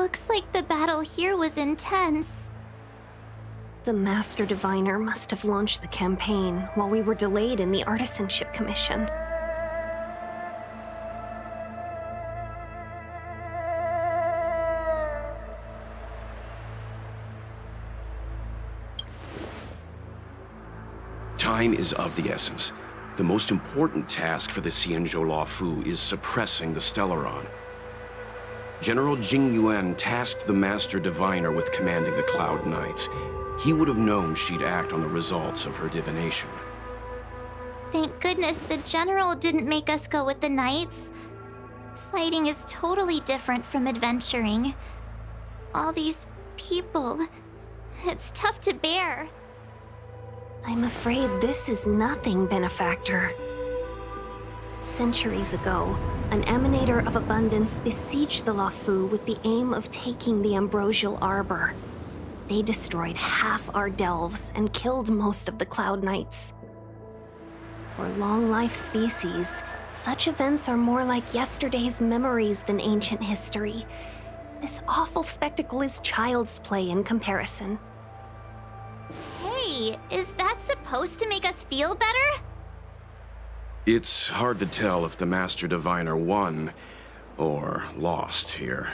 Looks like the battle here was intense. The Master Diviner must have launched the campaign while we were delayed in the Artisanship Commission. Time is of the essence. The most important task for the Xianzhou Luofu is suppressing the Stellaron. General Jing Yuan tasked the Master Diviner with commanding the Cloud Knights. He would have known she'd act on the results of her divination. Thank goodness the General didn't make us go with the Knights. Fighting is totally different from adventuring. All these people... It's tough to bear. I'm afraid this is nothing, Benefactor. Centuries ago, an Emanator of Abundance besieged the Luofu with the aim of taking the Ambrosial Arbor. They destroyed half our delves and killed most of the Cloud Knights. For long-life species, such events are more like yesterday's memories than ancient history. This awful spectacle is child's play in comparison. Hey, is that supposed to make us feel better? It's hard to tell if the Master Diviner won or lost here.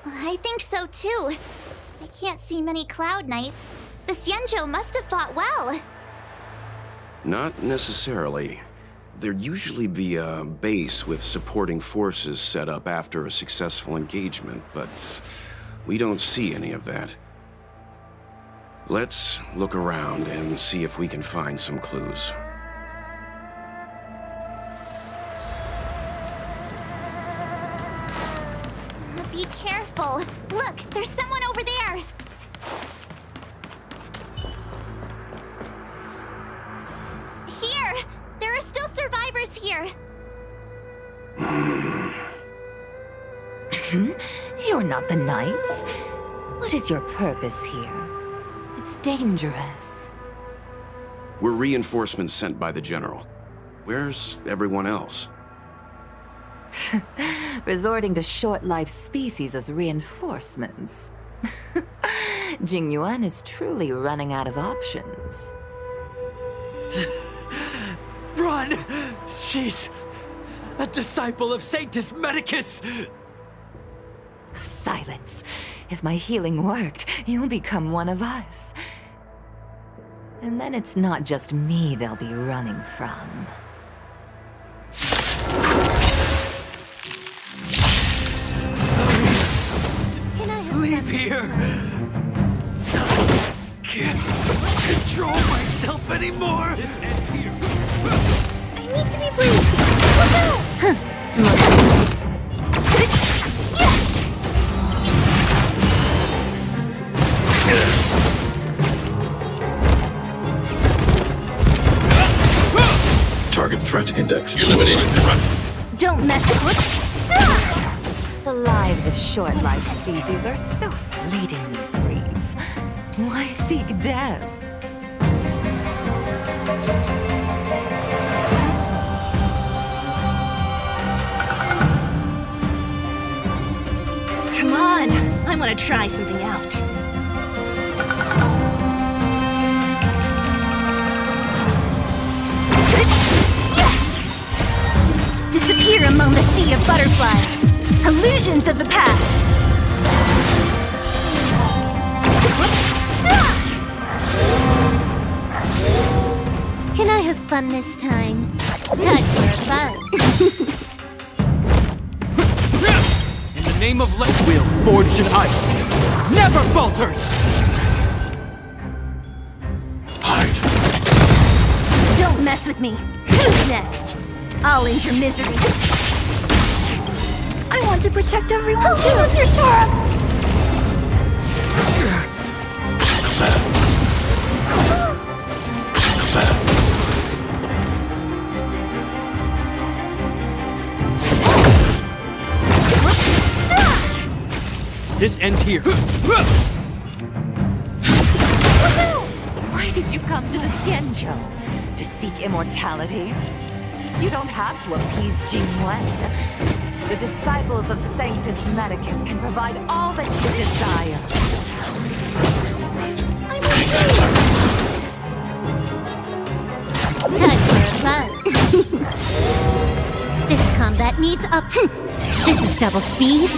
I think so too. I can't see many Cloud Knights. The Xianzhou must have fought well. Not necessarily. There'd usually be a base with supporting forces set up after a successful engagement, but we don't see any of that. Let's look around and see if we can find some clues. Be careful. Look, there's someone over there. Here! There are still survivors here. You're not the Knights. What is your purpose here? It's dangerous. We're reinforcements sent by the General. Where's everyone else? Resorting to short-lived species as reinforcements. Jing Yuan is truly running out of options. Run! She's a disciple of Sanctus Medicus! Silence. If my healing worked, you'll become one of us. And then it's not just me they'll be running from. Leave here! I can't control myself anymore! This ends here. I need to be brief. Look out! Target threat index eliminated. Run. Don't mess with... The lives of short-lived species are so fleetingly brief. Why seek death? Come on, I want to try something out. Disappear among the sea of butterflies. Illusions of the past! Can I have fun this time? Time for a buzz. In the name of Light Wheel, forged in ice, never falters! Hide. Don't mess with me. Who's next? I'll end your misery. I want to protect everyone too. What's your turn? This ends here. Why did you come to the Xianzhou? To seek immortality? You don't have to appease Jingwen. The disciples of Sanctus Medicus can provide all that you desire. Time for a plan. This combat needs up. This is double speed.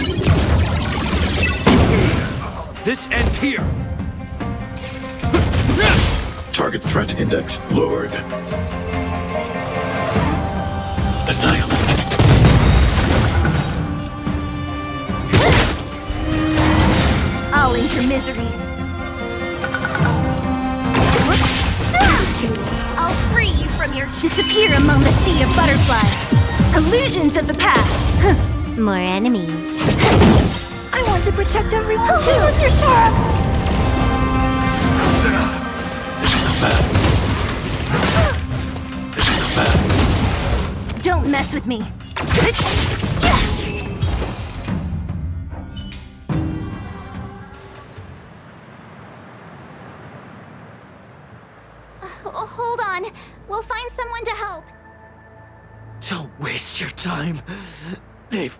This ends here. Target threat index lowered. Annihilate. I'll end your misery. I'll free you from your disappear among the sea of butterflies. Illusions of the past. More enemies. I want to protect everyone too. What's your thought? This is bad. This is bad. Don't mess with me. Hold on. We'll find someone to help. Don't waste your time. They've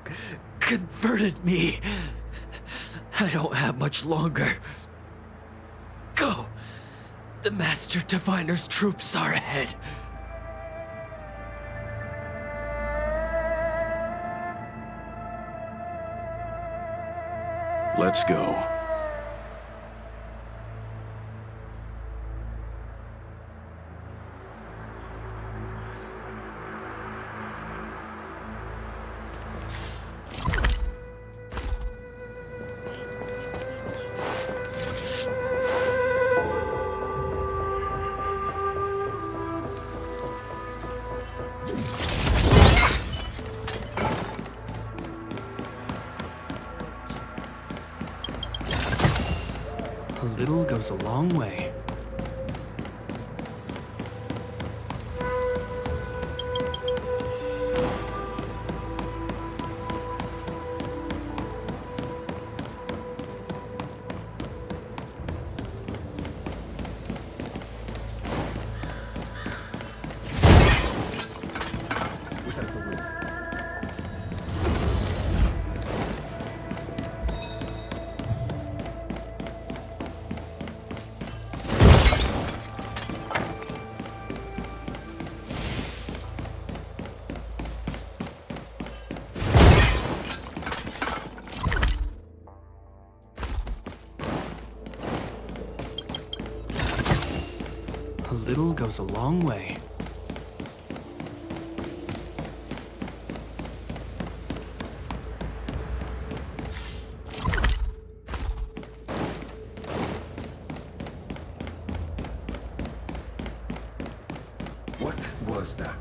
converted me. I don't have much longer. Go! The Master Diviner's troops are ahead. Let's go. A little goes a long way. A little goes a long way. What was that?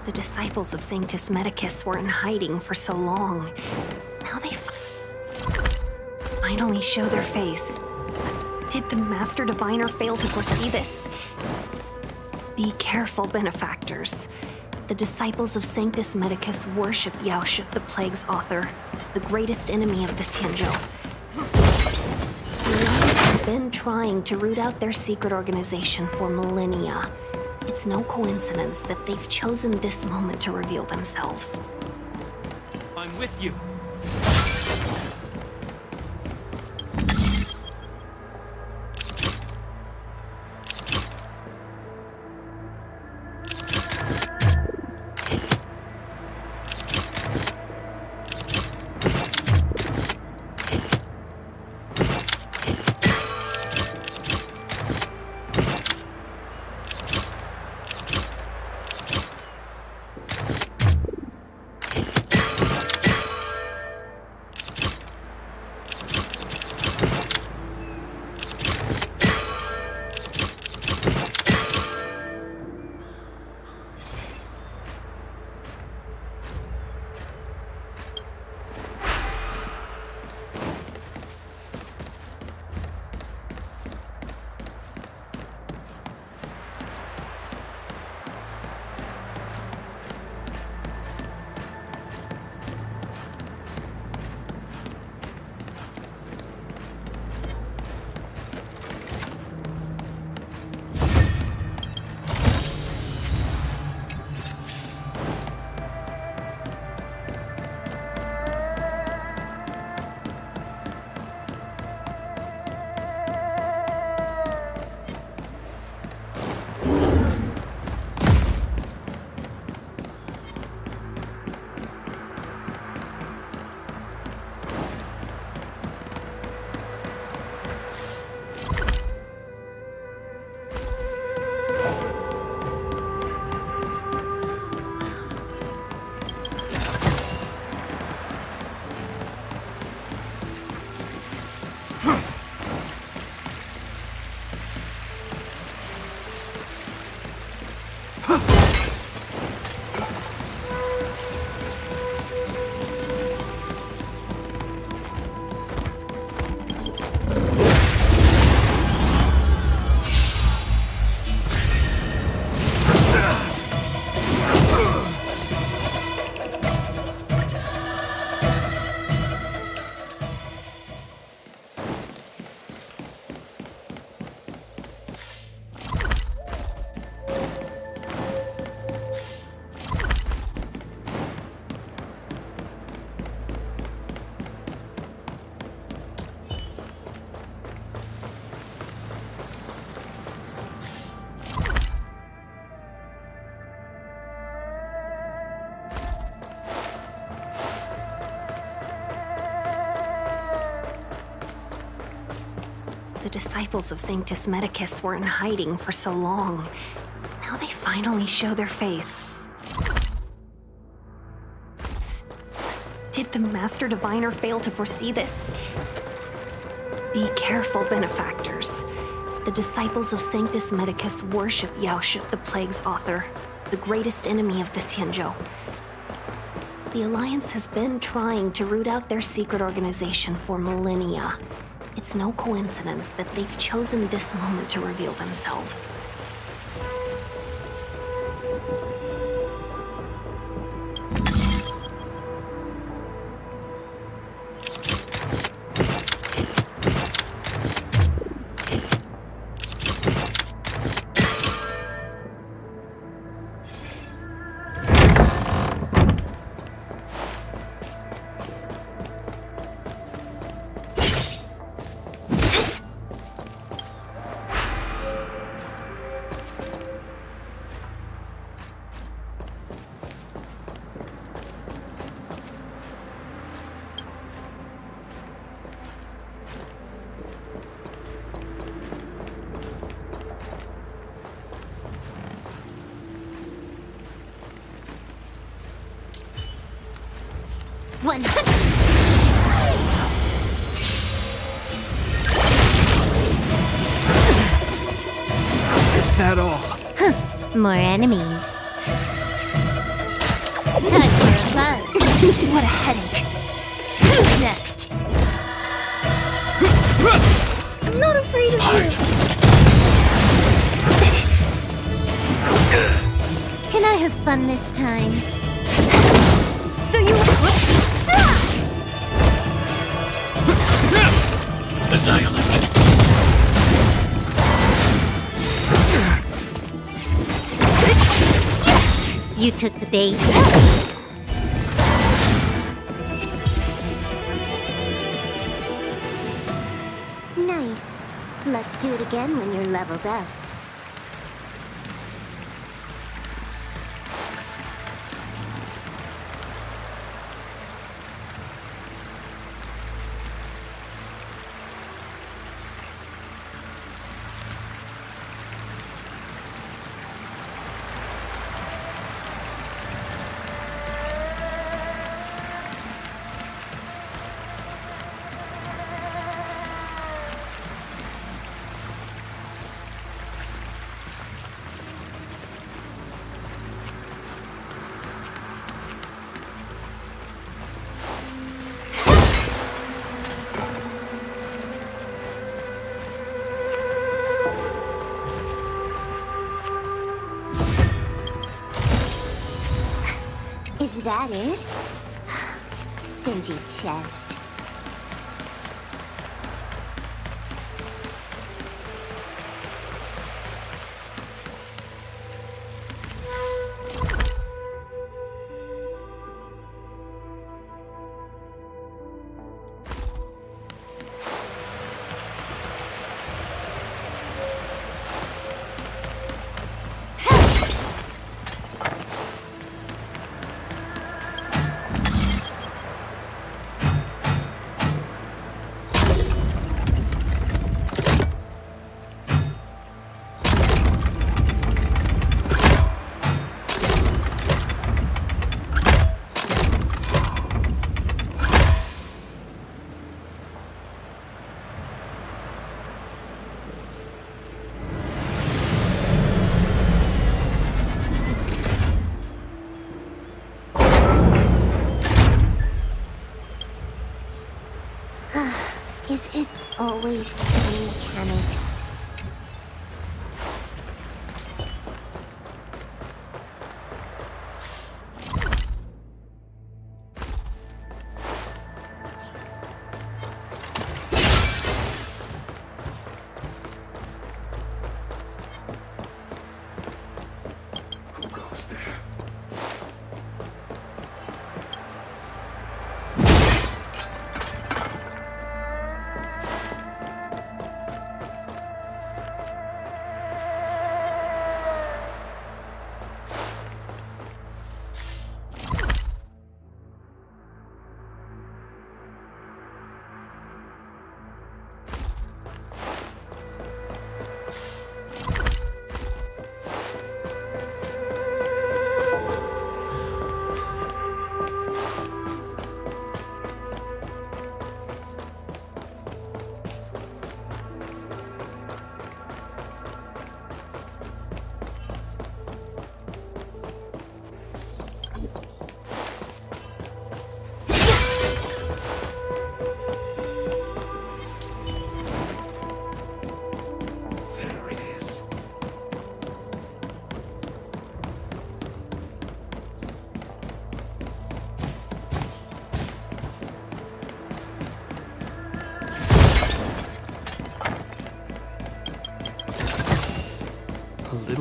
The disciples of Sanctus Medicus were in hiding for so long. Now they finally show their face. Did the Master Diviner fail to foresee this? Be careful, benefactors. The disciples of Sanctus Medicus worship Yaoshi, the Plague's author, the greatest enemy of the Xianzhou. The Alliance has been trying to root out their secret organization for millennia. It's no coincidence that they've chosen this moment to reveal themselves. I'm with you. disciples of Sanctus Medicus were in hiding for so long. Now they finally show their faith. Did the Master Diviner fail to foresee this? Be careful, benefactors. The disciples of Sanctus Medicus worship Yaoshi, the Plague's author, the greatest enemy of the Xianzhou. The Alliance has been trying to root out their secret organization for millennia. It's no coincidence that they've chosen this moment to reveal themselves. Is that all? More enemies. Time for a fun. What a headache. Who's next? I'm not afraid of you. Can I have fun this time? So you... Annihilate. You took the bait. Nice. Let's do it again when you're leveled up. Is that it? Stingy chest. Is it always the same mechanics? Who goes there?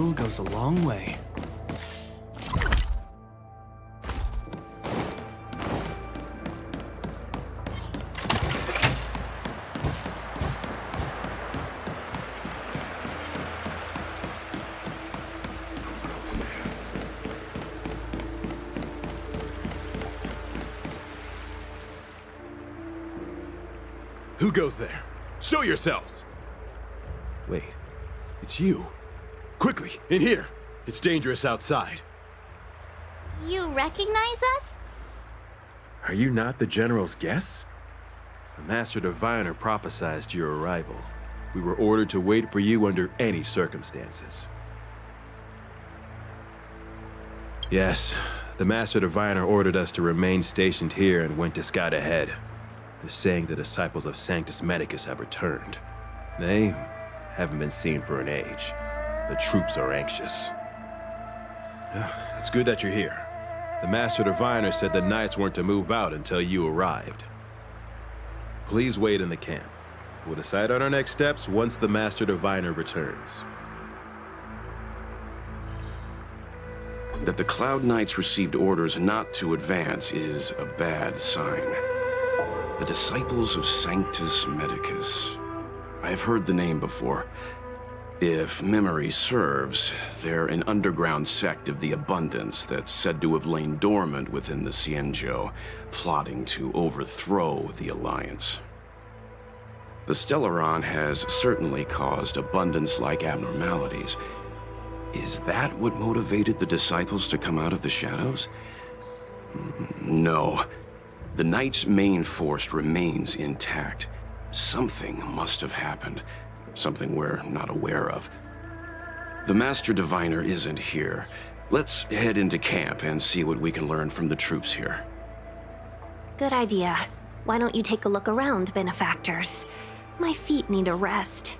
little goes a long way. Who goes there? Show yourselves! Wait, it's you. Quickly, in here. It's dangerous outside. You recognize us? Are you not the General's guests? The Master Diviner prophesized your arrival. We were ordered to wait for you under any circumstances. Yes, the Master Diviner ordered us to remain stationed here and went to scout ahead. They're saying the disciples of Sanctus Medicus have returned. They haven't been seen for an age. The troops are anxious. It's good that you're here. The Master Diviner said the Knights weren't to move out until you arrived. Please wait in the camp. We'll decide on our next steps once the Master Diviner returns. That the Cloud Knights received orders not to advance is a bad sign. The disciples of Sanctus Medicus. I've heard the name before. If memory serves, they're an underground sect of the Abundance that's said to have lain dormant within the Xianzhou, plotting to overthrow the Alliance. The Stellaron has certainly caused Abundance-like abnormalities. Is that what motivated the disciples to come out of the shadows? No. The Knight's main force remains intact. Something must have happened. Something we're not aware of. The Master Diviner isn't here. Let's head into camp and see what we can learn from the troops here. Good idea. Why don't you take a look around, benefactors? My feet need a rest.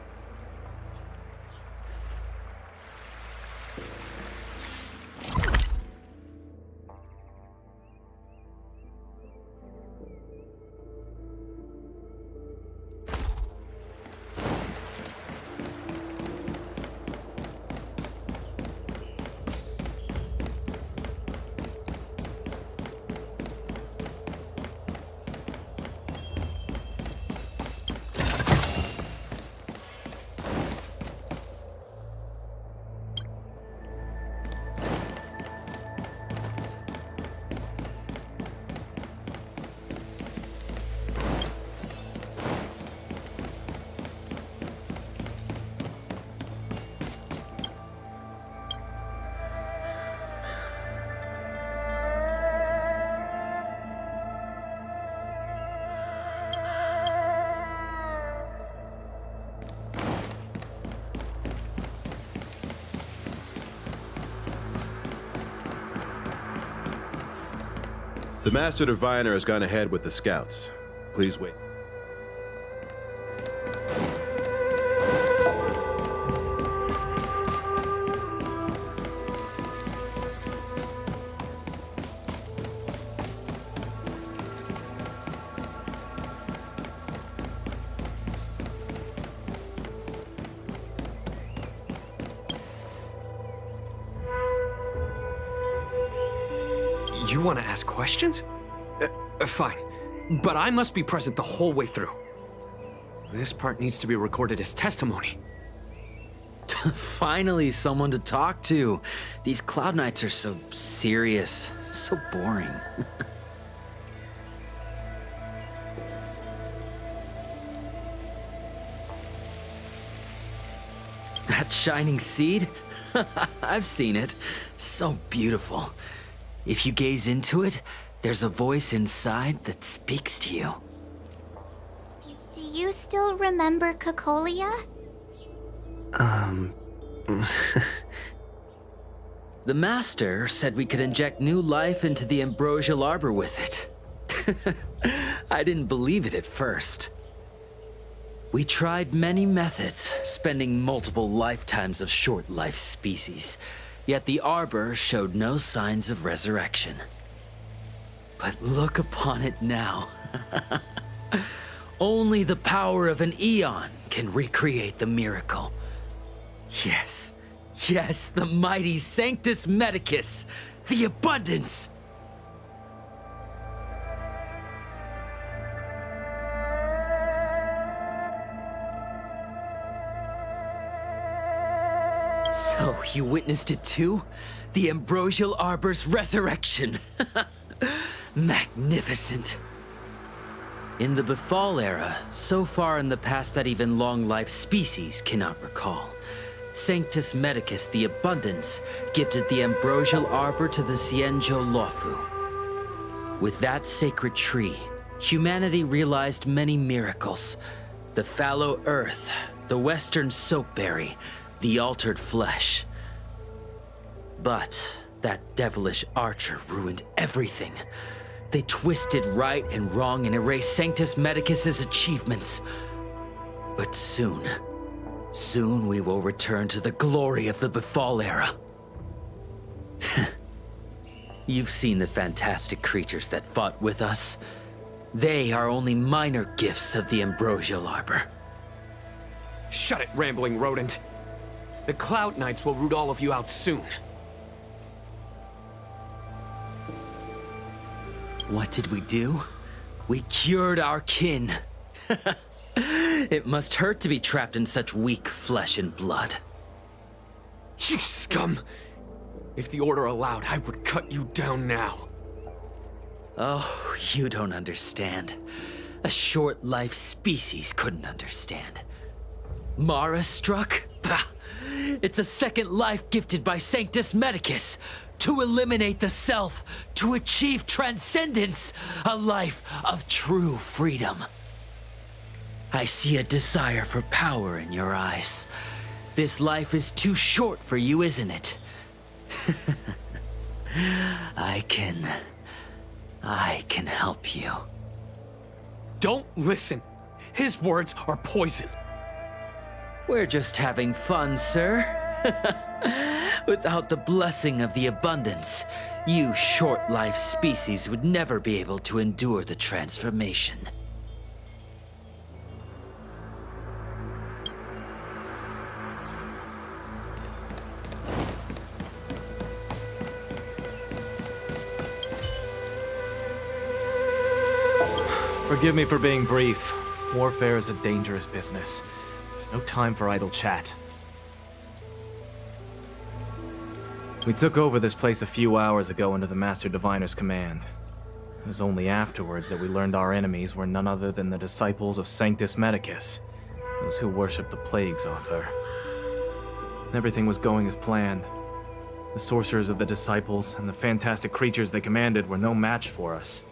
The Master Diviner has gone ahead with the scouts. Please wait. You want to ask questions? Fine. But I must be present the whole way through. This part needs to be recorded as testimony. Finally, someone to talk to. These Cloud Knights are so serious, so boring. That shining seed? I've seen it. So beautiful. If you gaze into it, there's a voice inside that speaks to you. Do you still remember Cocolia? The Master said we could inject new life into the ambrosial arbor with it. I didn't believe it at first. We tried many methods, spending multiple lifetimes of short-life species. Yet the arbor showed no signs of resurrection. But look upon it now. Only the power of an eon can recreate the miracle. Yes, Yes, the mighty Sanctus Medicus, the abundance! So, you witnessed it too? The Ambrosial Arbor's resurrection! Magnificent! In the Befall era, so far in the past that even long-life species cannot recall, Sanctus Medicus the Abundance gifted the Ambrosial Arbor to the Xianzhou Luofu. With that sacred tree, humanity realized many miracles. The fallow earth, the western soapberry, the altered flesh. But that devilish archer ruined everything. They twisted right and wrong and erased Sanctus Medicus's achievements. But soon we will return to the glory of the Befall era. You've seen the fantastic creatures that fought with us. They are only minor gifts of the Ambrosial Arbor. Shut it, rambling rodent. The Cloud Knights will root all of you out soon. What did we do? We cured our kin. It must hurt to be trapped in such weak flesh and blood. You scum! If the Order allowed, I would cut you down now. Oh, you don't understand. A short-life species couldn't understand. Mara struck? Bah! It's a second life gifted by Sanctus Medicus. To eliminate the self, to achieve transcendence, a life of true freedom. I see a desire for power in your eyes. This life is too short for you, isn't it? I can help you. Don't listen. His words are poison. We're just having fun, sir. Without the blessing of the abundance, you short-life species would never be able to endure the transformation. Forgive me for being brief. Warfare is a dangerous business. There's no time for idle chat. We took over this place a few hours ago under the Master Diviner's command. It was only afterwards that we learned our enemies were none other than the disciples of Sanctus Medicus, those who worship the plagues author. Everything was going as planned. The sorcerers of the disciples and the fantastic creatures they commanded were no match for us.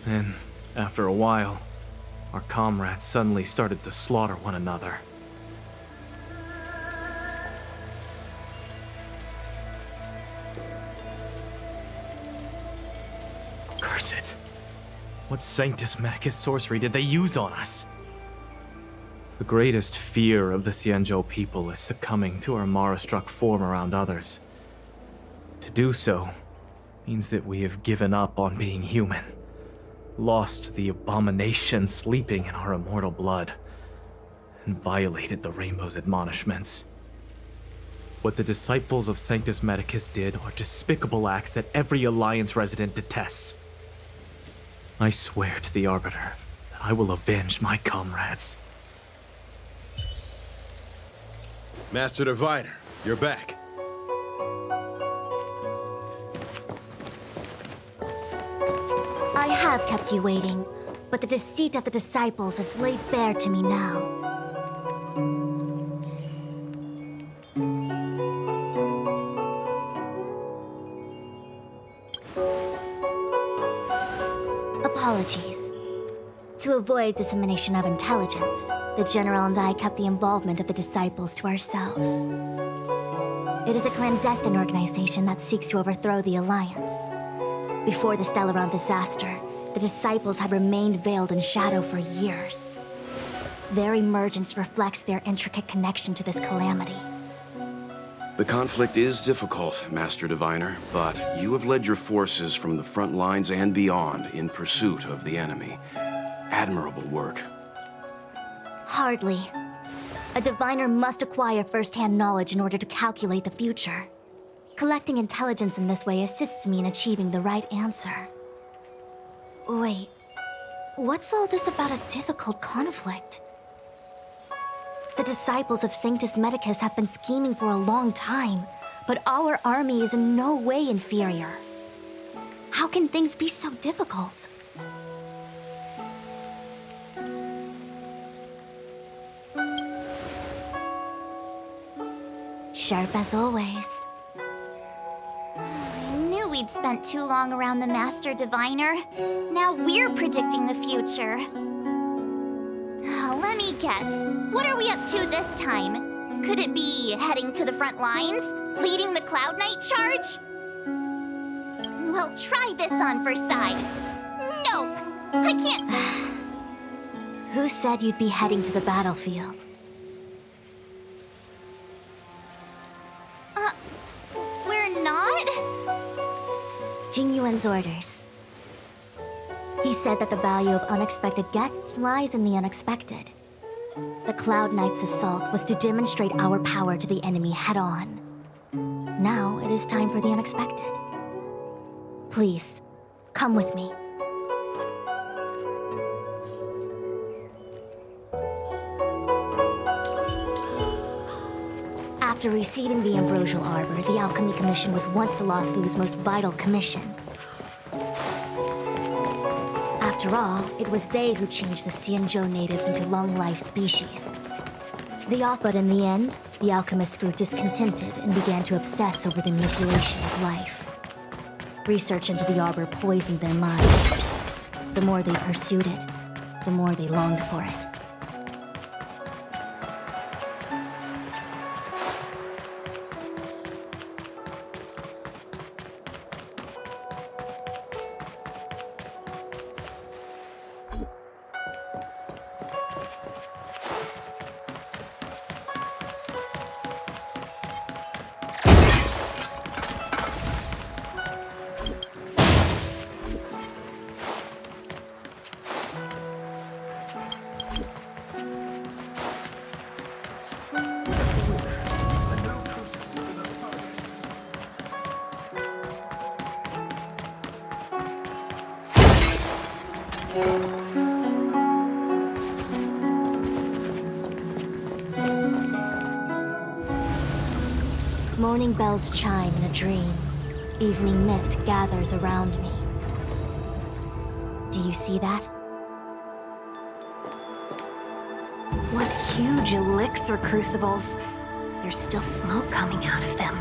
And after a while, our comrades suddenly started to slaughter one another. Curse it. What Sanctus Medicus sorcery did they use on us? The greatest fear of the Xianzhou people is succumbing to our Mara-struck form around others. To do so means that we have given up on being human, lost the abomination sleeping in our immortal blood, and violated the Rainbow's admonishments. What the disciples of Sanctus Medicus did are despicable acts that every Alliance resident detests. I swear to the Arbiter that I will avenge my comrades. Master Diviner, you're back. I have kept you waiting, but the deceit of the disciples is laid bare to me now. Apologies. To avoid dissemination of intelligence, the General and I kept the involvement of the disciples to ourselves. It is a clandestine organization that seeks to overthrow the Alliance. Before the Stellaron disaster, the disciples had remained veiled in shadow for years. Their emergence reflects their intricate connection to this calamity. The conflict is difficult, Master Diviner, but you have led your forces from the front lines and beyond in pursuit of the enemy. Admirable work. Hardly. A diviner must acquire first-hand knowledge in order to calculate the future. Collecting intelligence in this way assists me in achieving the right answer. Wait, what's all this about a difficult conflict? The disciples of Sanctus Medicus have been scheming for a long time, but our army is in no way inferior. How can things be so difficult? Sharp as always. I knew we'd spent too long around the Master Diviner. Now we're predicting the future. Let me guess. What are we up to this time? Could it be heading to the front lines? Leading the Cloud Knight charge? Well, try this on for size. Nope! I can't... Who said you'd be heading to the battlefield? We're not? Jingyuan's orders. He said that the value of unexpected guests lies in the unexpected. The Cloud Knight's assault was to demonstrate our power to the enemy head-on. Now it is time for the unexpected. Please, come with me. After receiving the Ambrosial Arbor, the Alchemy Commission was once the Luofu's most vital commission. After all, it was they who changed the Xianzhou natives into long-life species. But in the end, the alchemists grew discontented and began to obsess over the manipulation of life. Research into the Arbor poisoned their minds. The more they pursued it, the more they longed for it. Morning bells chime in a dream. Evening mist gathers around me. Do you see that? What huge elixir crucibles. There's still smoke coming out of them.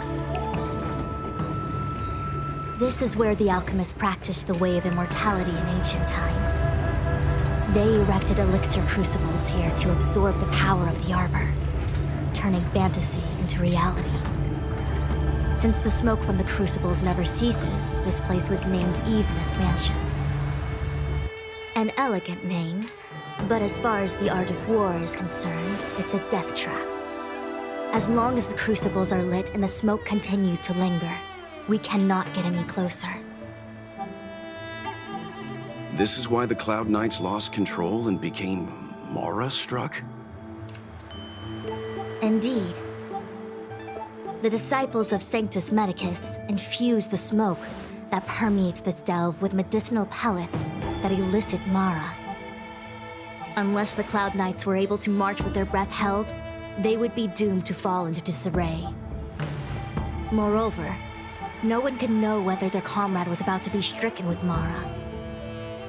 This is where the alchemists practiced the way of immortality in ancient times. They erected elixir crucibles here to absorb the power of the Arbor, turning fantasy into reality. Since the smoke from the crucibles never ceases, this place was named Evenest Mansion. An elegant name, but as far as the art of war is concerned, it's a death trap. As long as the crucibles are lit and the smoke continues to linger, we cannot get any closer. This is why the Cloud Knights lost control and became Mara-struck? Indeed. The disciples of Sanctus Medicus infuse the smoke that permeates this delve with medicinal pellets that elicit Mara. Unless the Cloud Knights were able to march with their breath held, they would be doomed to fall into disarray. Moreover, no one could know whether their comrade was about to be stricken with Mara.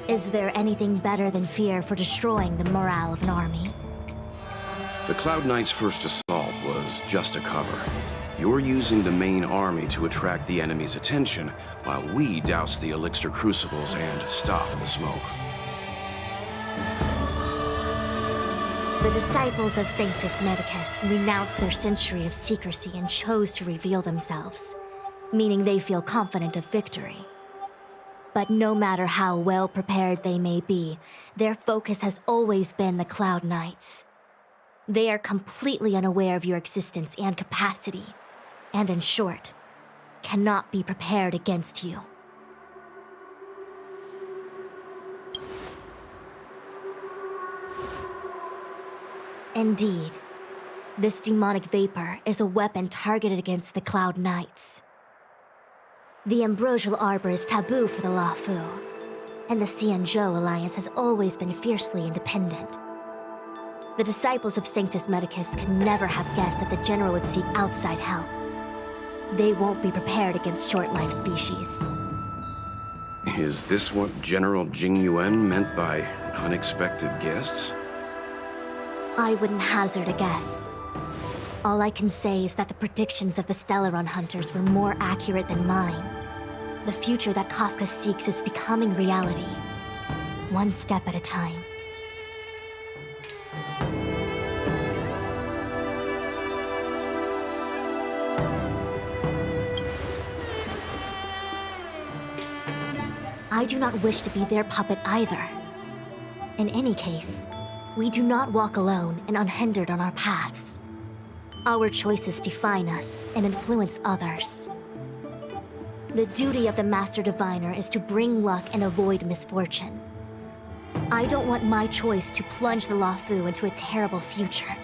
Is there anything better than fear for destroying the morale of an army? The Cloud Knights' first assault was just a cover. You're using the main army to attract the enemy's attention, while we douse the elixir crucibles and stop the smoke. The disciples of Sanctus Medicus renounced their century of secrecy and chose to reveal themselves, meaning they feel confident of victory. But no matter how well prepared they may be, their focus has always been the Cloud Knights. They are completely unaware of your existence and capacity, and in short, cannot be prepared against you. Indeed. This demonic vapor is a weapon targeted against the Cloud Knights. The Ambrosial Arbor is taboo for the Luofu, and the Xianzhou Alliance has always been fiercely independent. The disciples of Sanctus Medicus could never have guessed that the General would seek outside help. They won't be prepared against short-life species. Is this what General Jing Yuan meant by unexpected guests? I wouldn't hazard a guess. All I can say is that the predictions of the Stellaron hunters were more accurate than mine. The future that Kafka seeks is becoming reality, one step at a time. I do not wish to be their puppet either. In any case, we do not walk alone and unhindered on our paths. Our choices define us and influence others. The duty of the Master Diviner is to bring luck and avoid misfortune. I don't want my choice to plunge the Luofu into a terrible future.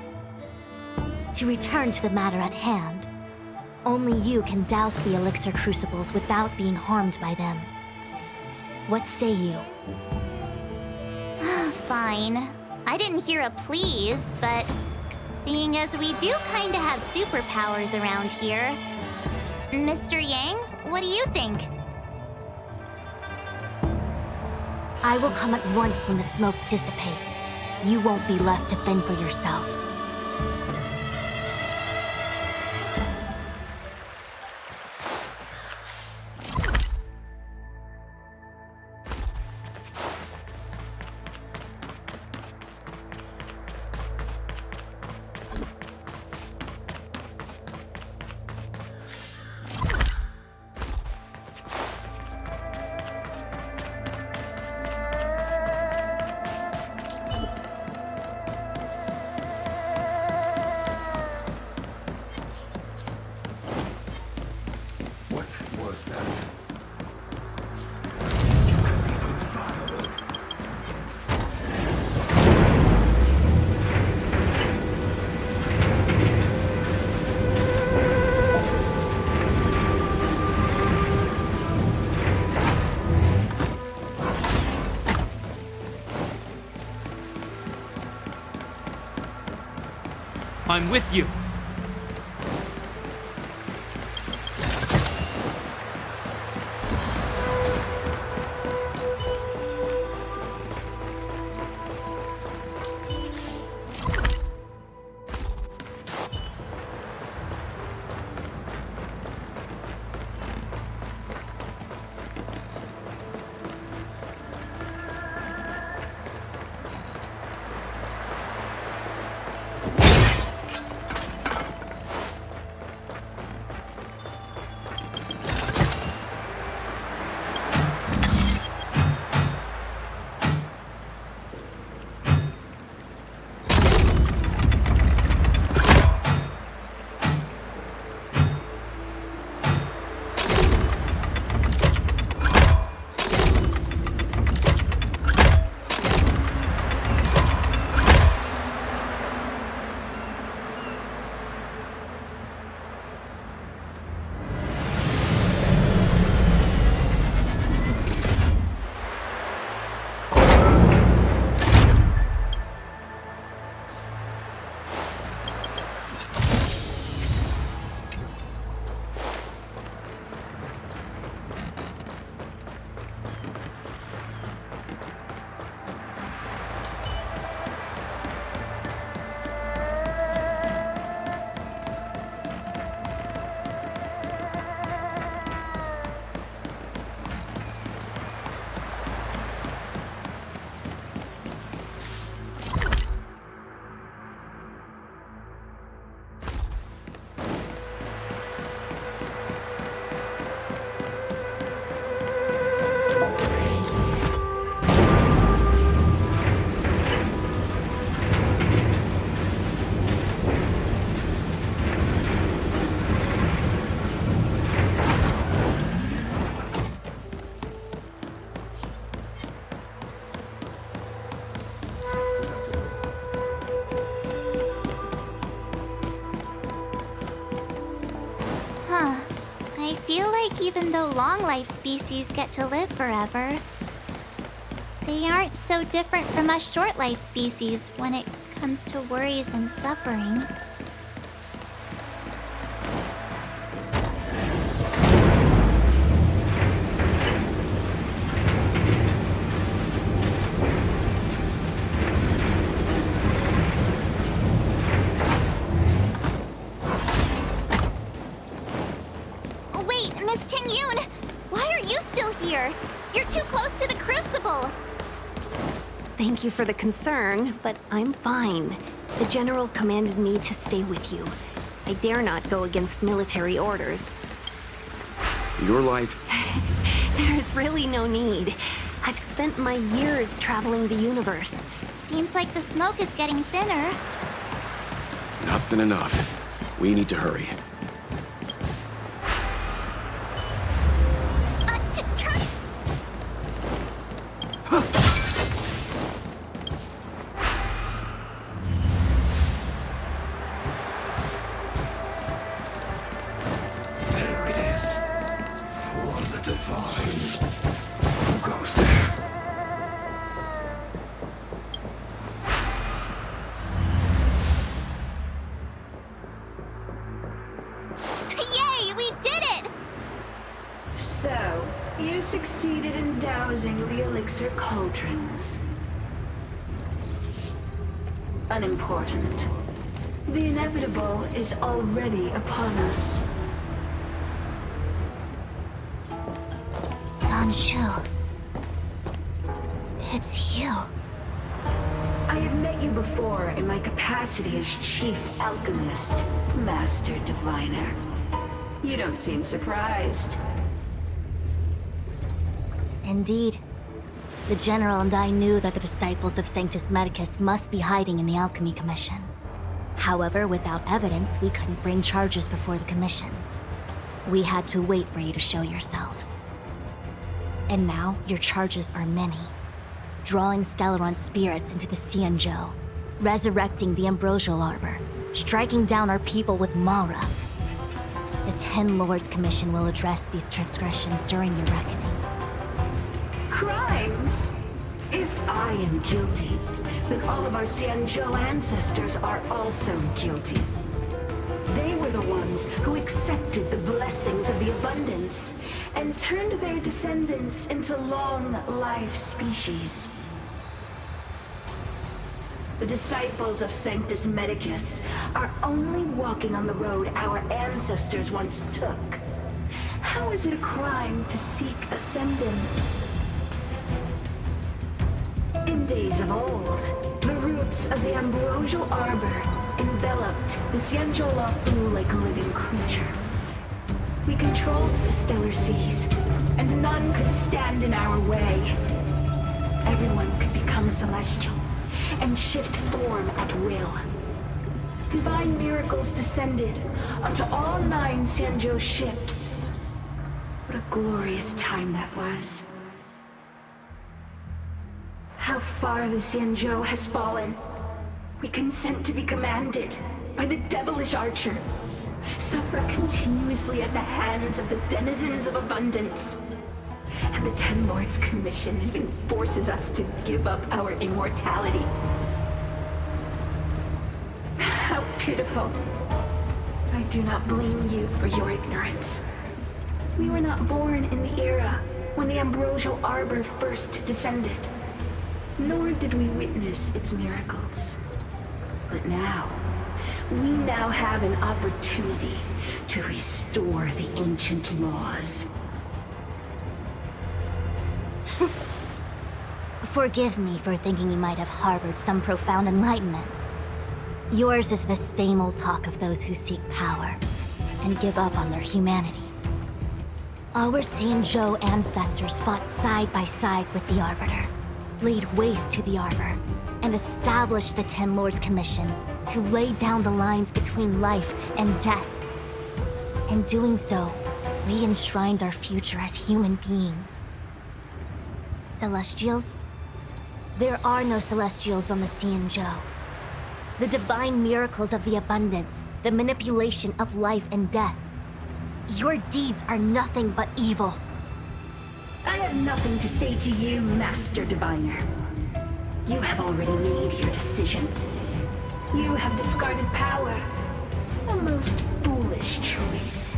To return to the matter at hand, only you can douse the elixir crucibles without being harmed by them. What say you? Fine. I didn't hear a please, but seeing as we do kinda have superpowers around here, Mr. Yang, what do you think? I will come at once when the smoke dissipates. You won't be left to fend for yourselves. I'm with you. like even though long-life species get to live forever, they aren't so different from us short-life species when it comes to worries and suffering. Wait, Miss Ting-Yun! Why are you still here? You're too close to the Crucible! Thank you for the concern, but I'm fine. The General commanded me to stay with you. I dare not go against military orders. Your life... There's really no need. I've spent my years traveling the universe. Seems like the smoke is getting thinner. Not thin enough. We need to hurry. Turn! There it is. For the divine. Who goes there? Yay, we did it! So, you succeeded in dousing the elixir cauldrons. Unimportant. The inevitable is already upon us. Danshu. It's you. I have met you before in my capacity as Chief Alchemist, Master Diviner. You don't seem surprised. Indeed. The General and I knew that the disciples of Sanctus Medicus must be hiding in the Alchemy Commission. However, without evidence, we couldn't bring charges before the commissions. We had to wait for you to show yourselves. And now, your charges are many. Drawing Stellaron spirits into the Xianzhou, resurrecting the Ambrosial Arbor, striking down our people with Mara. The Ten Lords Commission will address these transgressions during your reckoning. Crimes? If I am guilty, then all of our Xianzhou ancestors are also guilty. They were the ones who accepted the blessings of the abundance and turned their descendants into long-life species. The disciples of Sanctus Medicus are only walking on the road our ancestors once took. How is it a crime to seek ascendance? In days of old, the roots of the Ambrosial Arbor enveloped the Xianzhou Lafu like a living creature. We controlled the stellar seas, and none could stand in our way. Everyone could become celestial and shift form at will. Divine miracles descended onto all 9 Xianzhou ships. What a glorious time that was. How far the Xianzhou has fallen. We consent to be commanded by the devilish archer. Suffer continuously at the hands of the denizens of abundance. And the Ten Lords Commission even forces us to give up our immortality. How pitiful. I do not blame you for your ignorance. We were not born in the era when the Ambrosial Arbor first descended. Nor did we witness its miracles. But now, we now have an opportunity to restore the ancient laws. Forgive me for thinking you might have harbored some profound enlightenment. Yours is the same old talk of those who seek power and give up on their humanity. Our Xianzhou ancestors fought side by side with the Arbiter, laid waste to the Arbor, and established the Ten Lords Commission to lay down the lines between life and death. In doing so, we enshrined our future as human beings. Celestials? There are no Celestials on the Xianzhou. The divine miracles of the abundance, the manipulation of life and death. Your deeds are nothing but evil. I have nothing to say to you, Master Diviner. You have already made your decision. You have discarded power. A most foolish choice.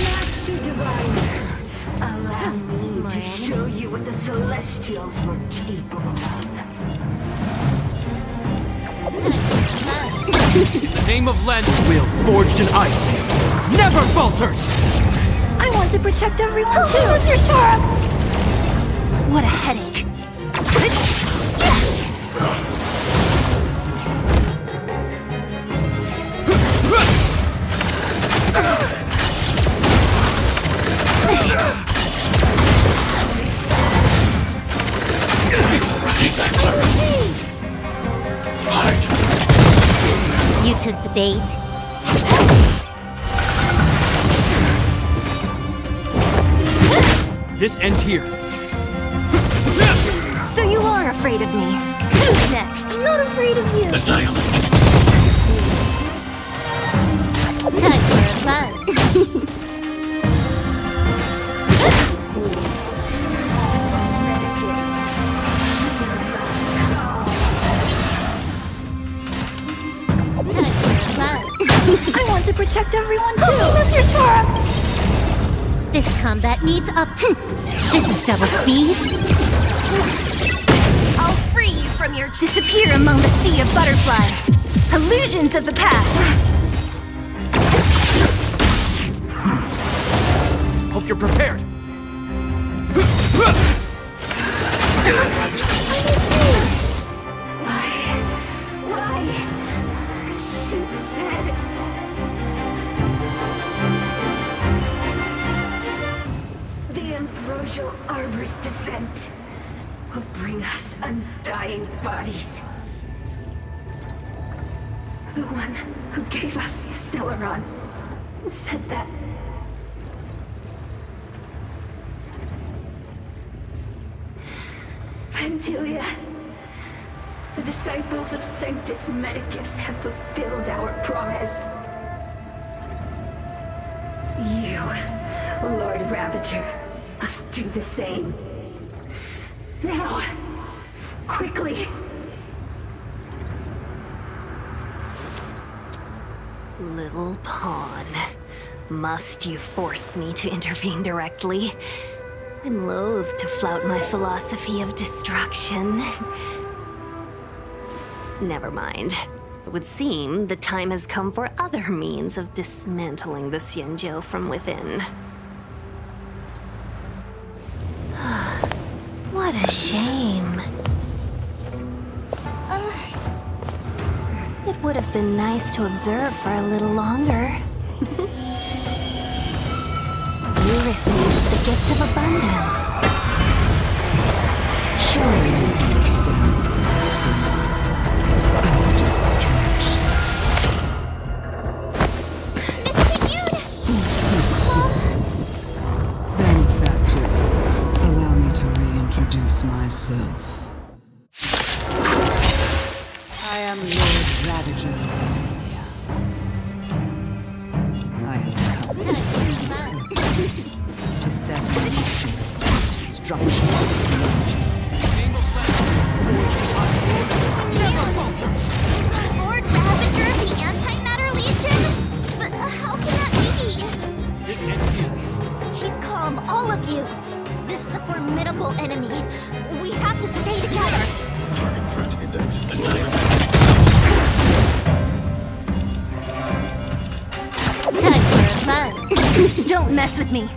Master Diviner, allow me to show you what the Celestials were capable of. The name of Land's will, forged in ice, never falters! I want to protect everyone too! What's your Torah? What a headache. Stay back, Clara. Hide. You took the bait. This ends here. So you are afraid of me. Who's next? I'm not afraid of you. Annihilate. Time for a buzz. I want to protect everyone too! What's your Torah? This combat needs up. This is double speed. I'll free you from your disappear among the sea of butterflies. Illusions of the past. Hope you're prepared. Why? She said... The Ambrosial Arbor's descent will bring us undying bodies. The one who gave us the Stellaron said that... Vantilia, the disciples of Sanctus Medicus have fulfilled our promise. You, Lord Ravager, must do the same. Now, quickly. Little pawn. Must you force me to intervene directly? I'm loath to flout my philosophy of destruction. Never mind. It would seem the time has come for other means of dismantling the Xianzhou from within. What a shame. It would have been nice to observe for a little longer. You received the gift of abundance. Surely you can stand the destruction. Benefactors, allow me to reintroduce myself. I am Lord Ravager of Vantilia. I have come to see the purpose to set in motion the destruction of the Xianzhou. Lord Ravager of the Antimatter Legion? But how can that be? Keep calm, all of you. This is a formidable enemy. We have to stay together. Target threat index annihilate. Time for a buzz. Don't mess with me.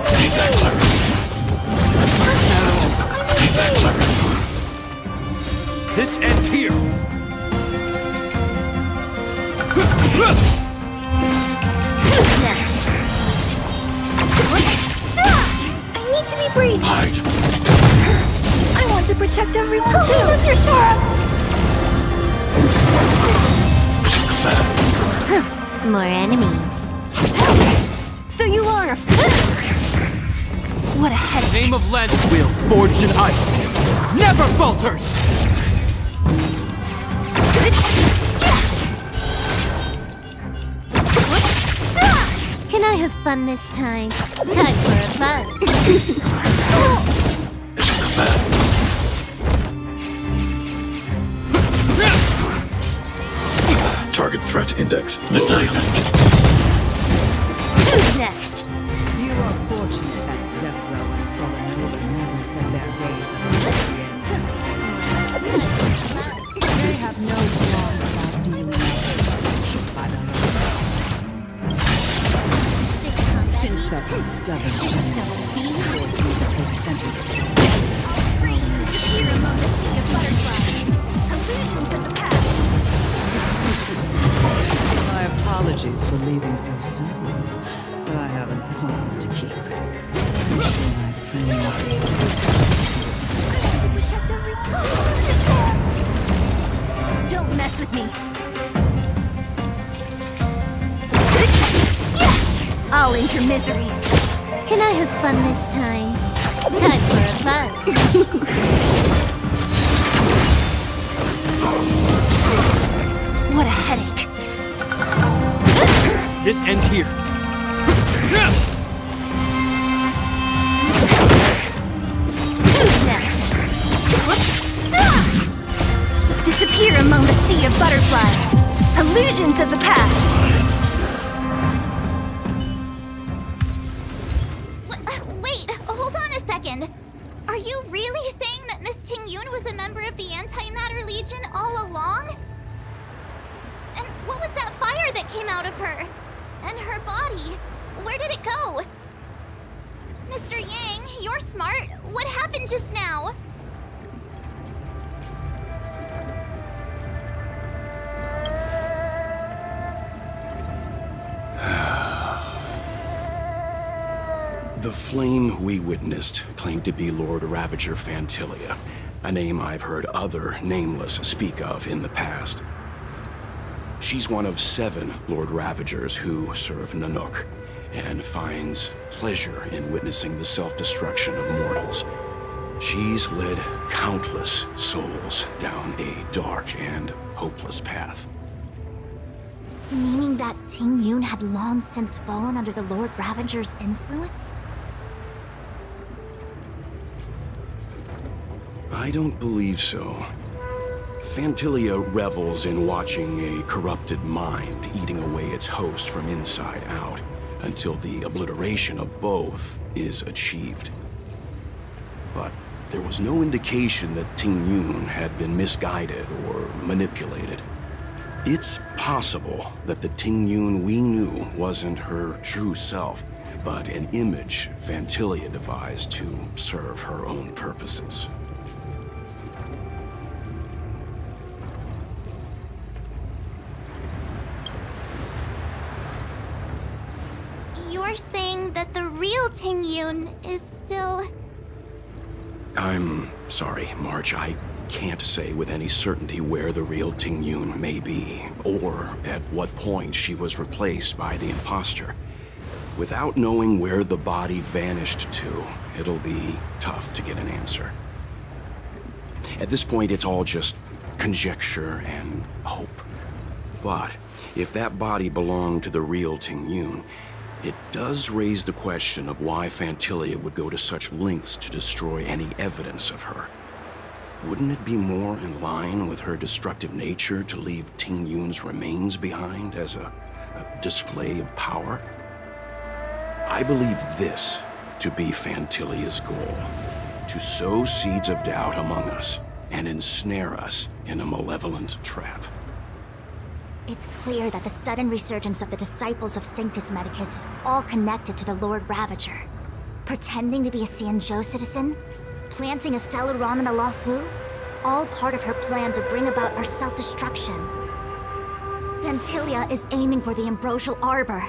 Stay back, Clara. Stay back, Clara. This ends here. Next. I need to be brief. Hide. I want to protect everyone too. What's your Torah? More enemies. So you are a... What a headache. Name of Land's will, forged in ice, never falters! Can I have fun this time? Time for a fun. Mission command. Target threat index annihilated. Who's next? You are fortunate that Zephyro and Solanova never set their gaze on the They have no qualms about dealing with destruction by the Since that stubborn general forced me to take center stage. My apologies for leaving so soon, but I have an appointment to keep. I'm sure my friends Don't mess with me. I'll end your misery. Can I have fun this time? Time for a fun. What a headache. This ends here. Who's next? Disappear among the sea of butterflies. Illusions of the past. Wait, hold on a second. Are you really saying that Miss Ting-Yun was a member of the Antimatter Legion all along? And what was that fire that came out of her? And her body? Where did it go? Mr. Yang, you're smart. What happened just now? The flame we witnessed claimed to be Lord Ravager Fantilia, a name I've heard other Nameless speak of in the past. She's one of 7 Lord Ravagers who serve Nanook, and finds pleasure in witnessing the self-destruction of mortals. She's led countless souls down a dark and hopeless path. Meaning that Ting-Yun had long since fallen under the Lord Ravager's influence? I don't believe so. Fantilia revels in watching a corrupted mind eating away its host from inside out, until the obliteration of both is achieved. But there was no indication that Ting-Yun had been misguided or manipulated. It's possible that the Ting-Yun we knew wasn't her true self, but an image Fantilia devised to serve her own purposes. You're saying that the real Ting-Yun is still... I'm sorry, March. I can't say with any certainty where the real Ting-Yun may be, or at what point she was replaced by the imposter. Without knowing where the body vanished to, it'll be tough to get an answer. At this point, it's all just conjecture and hope. But if that body belonged to the real Ting-Yun, it does raise the question of why Fantilia would go to such lengths to destroy any evidence of her. Wouldn't it be more in line with her destructive nature to leave Ting-Yun's remains behind as a display of power? I believe this to be Fantilia's goal: to sow seeds of doubt among us and ensnare us in a malevolent trap. It's clear that the sudden resurgence of the disciples of Sanctus Medicus is all connected to the Lord Ravager. Pretending to be a Xianzhou citizen, planting a Stellaron in the Luofu, all part of her plan to bring about our self-destruction. Fantilia is aiming for the Ambrosial Arbor.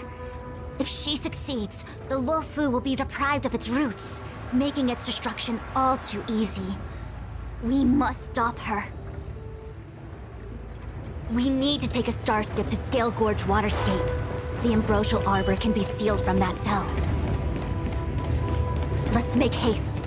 If she succeeds, the Luofu will be deprived of its roots, making its destruction all too easy. We must stop her. We need to take a star skiff to Scale Gorge Waterscape. The Ambrosial Arbor can be sealed from that delve. Let's make haste.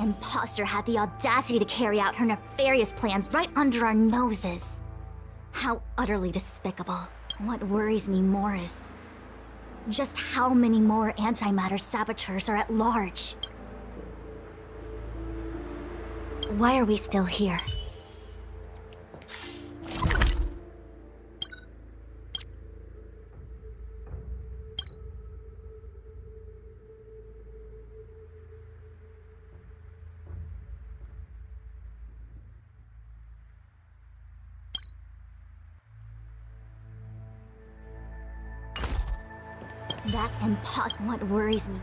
imposter had the audacity to carry out her nefarious plans right under our noses. How utterly despicable. What worries me more is just how many more antimatter saboteurs are at large. Why are we still here? That what worries me.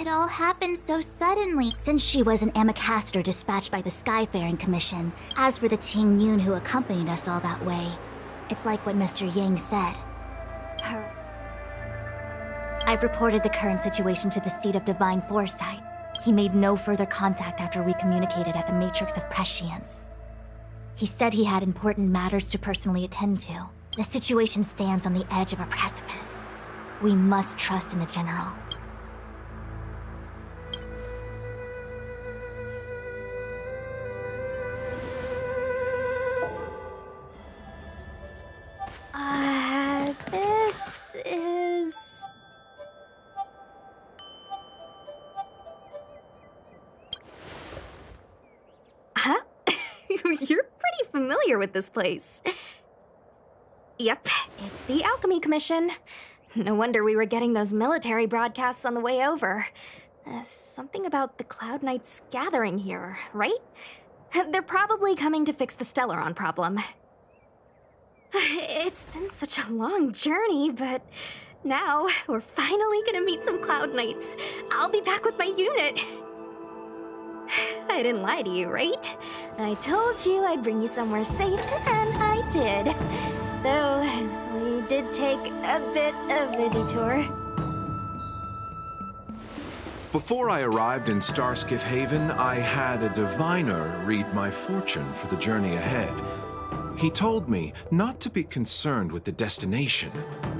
It all happened so suddenly. Since she was an Amicastor dispatched by the Skyfaring Commission, as for the Ting Yun who accompanied us all that way, it's like what Mr. Yang said. I've reported the current situation to the Seat of Divine Foresight. He made no further contact after we communicated at the Matrix of Prescience. He said he had important matters to personally attend to. The situation stands on the edge of a precipice. We must trust in the General. This is... Huh? You're pretty familiar with this place. Yep, it's the Alchemy Commission. No wonder we were getting those military broadcasts on the way over. Something about the Cloud Knights gathering here, right? They're probably coming to fix the Stellaron problem. It's been such a long journey, but now we're finally gonna meet some Cloud Knights. I'll be back with my unit. I didn't lie to you, right? I told you I'd bring you somewhere safe, and I did. Though, we did take a bit of a detour. Before I arrived in Starskiff Haven, I had a diviner read my fortune for the journey ahead. He told me not to be concerned with the destination,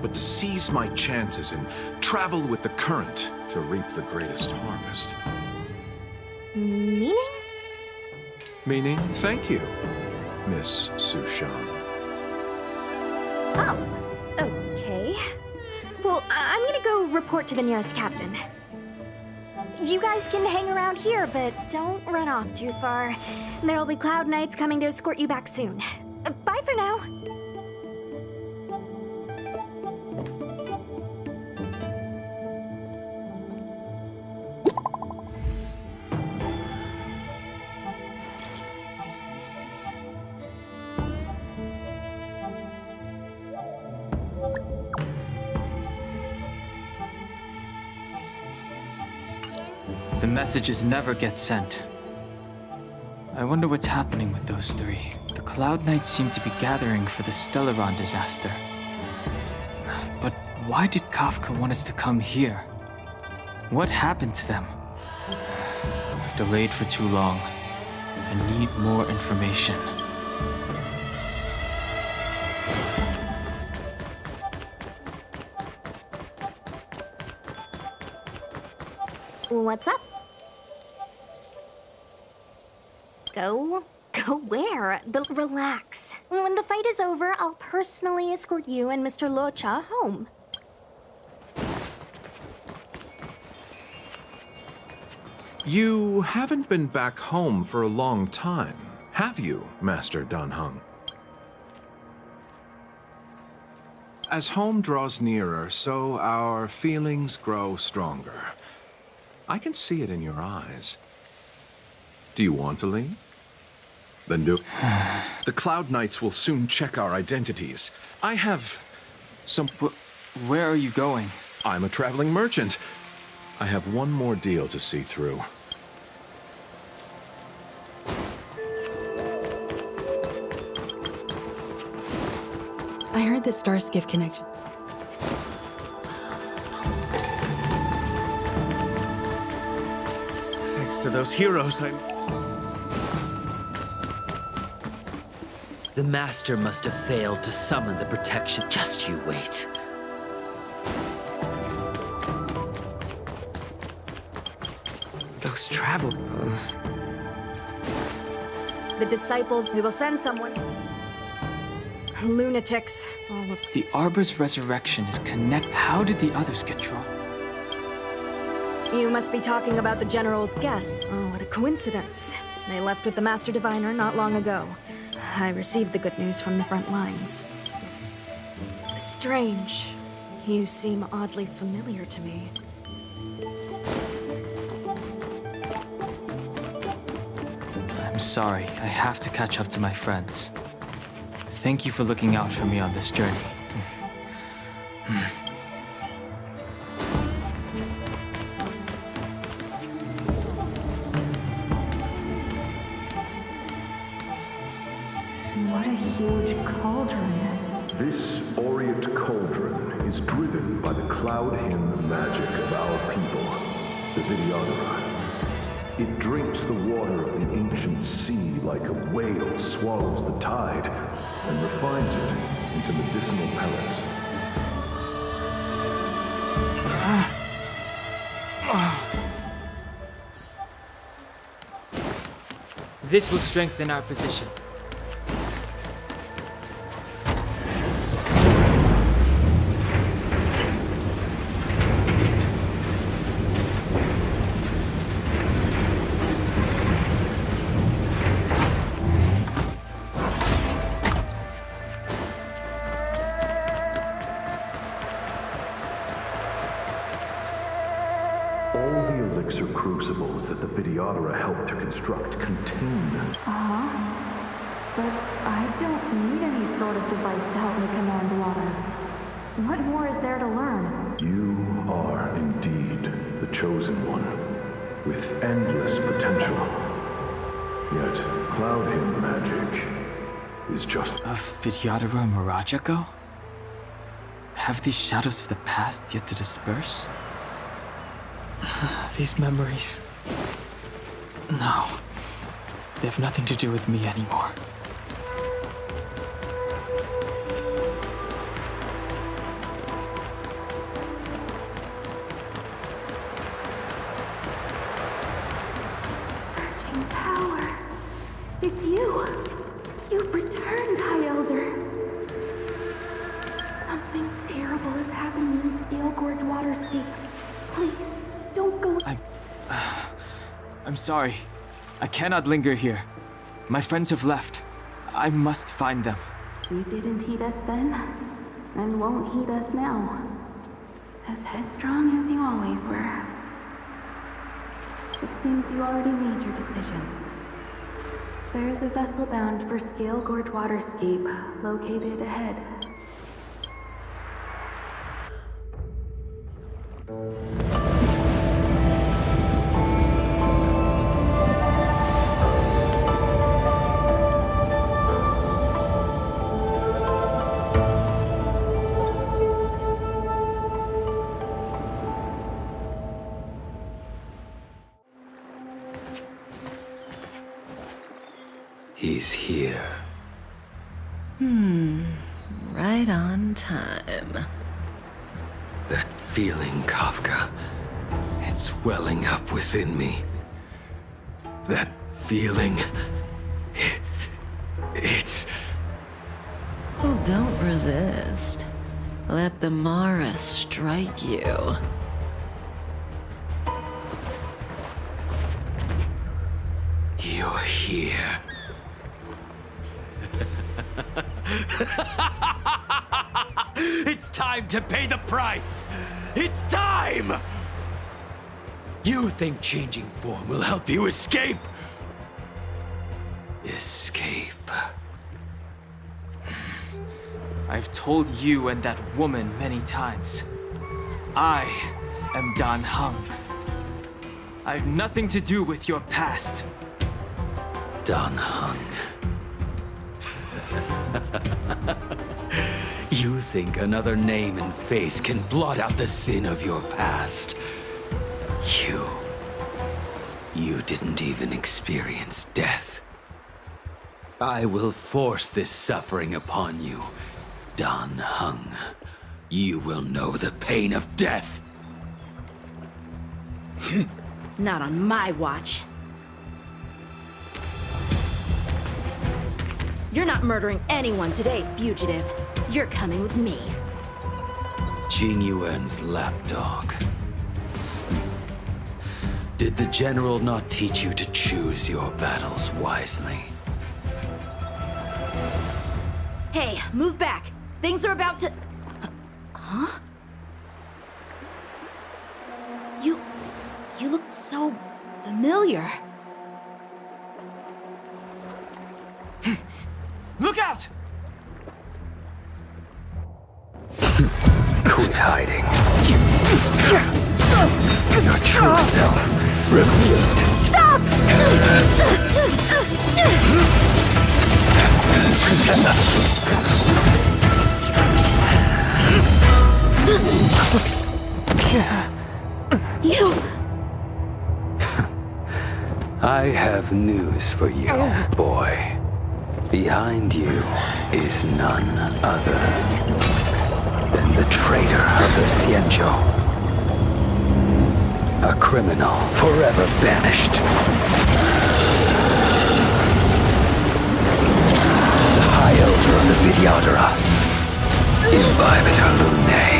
but to seize my chances and travel with the current to reap the greatest harvest. Meaning? Meaning, thank you, Miss Sushan. Oh, okay. Well, I'm gonna go report to the nearest captain. You guys can hang around here, but don't run off too far. There'll be Cloud Knights coming to escort you back soon. Bye for now. The messages never get sent. I wonder what's happening with those three. The Cloud Knights seem to be gathering for the Stellaron disaster. But why did Kafka want us to come here? What happened to them? I've delayed for too long. I need more information. What's up? Go where? Relax. When the fight is over, I'll personally escort you and Mr. Locha home. You haven't been back home for a long time, have you, Master Danheng? As home draws nearer, so our feelings grow stronger. I can see it in your eyes. Do you want to leave? Then do. The Cloud Knights will soon check our identities. I have some... Where are you going? I'm a traveling merchant. I have one more deal to see through. I heard the Starskiff connection. Thanks to those heroes, The Master must have failed to summon the protection. Just you wait. The Those travel... The disciples, we will send someone. Lunatics. All of The Arbor's resurrection is connect. How did the others get drawn? you must be talking about the General's guests. Oh, what a coincidence. They left with the Master Diviner not long ago. I received the good news from the front lines. Strange. You seem oddly familiar to me. I'm sorry. I have to catch up to my friends. Thank you for looking out for me on this journey. What a huge cauldron. This Orient cauldron is driven by the cloud hymn magic of our people, the Vidyadhara. It drinks the water of the ancient sea like a whale swallows the tide, and refines it into medicinal pellets. This will strengthen our position. All the elixir crucibles that the Vidyadhara helped to construct contain... But I don't need any sort of device to help me command water. What more is there to learn? You are indeed the chosen one, with endless potential. Yet, cloud hymn magic is just... Of Vidyadhara Mirajago? Have these shadows of the past yet to disperse? These memories... No. They have nothing to do with me anymore. Searching power. It's you. You've returned, High Elder. Something terrible is happening in Steel Gorge Waterscape. Please, don't go. I'm sorry. I cannot linger here. My friends have left. I must find them. You didn't heed us then, and won't heed us now. As headstrong as you always were. It seems you already made your decision. There's a vessel bound for Scale Gorge Waterscape, located ahead. He's here. Right on time. That feeling, Kafka. It's welling up within me. That feeling... It's... Well, don't resist. Let the Mara strike you. You're here. It's time to pay the price! It's time! You think changing form will help you escape? Escape. I've told you and that woman many times. I am Dan Heng. I have nothing to do with your past. Dan Heng. You think another name and face can blot out the sin of your past? You didn't even experience death. I will force this suffering upon you, Dan Heng. You will know the pain of death. Not on my watch. You're not murdering anyone today, fugitive. You're coming with me. Jing Yuan's lapdog. Did the General not teach you to choose your battles wisely? Hey, move back. Things are about to... Huh? You look so familiar. Look out! Quit hiding. Your true self revealed. Stop! You... I have news for you, boy. Behind you is none other than the traitor of the Xianzhou. A criminal forever banished. The High Elder of the Vidyadhara. Imbibitor Lunae.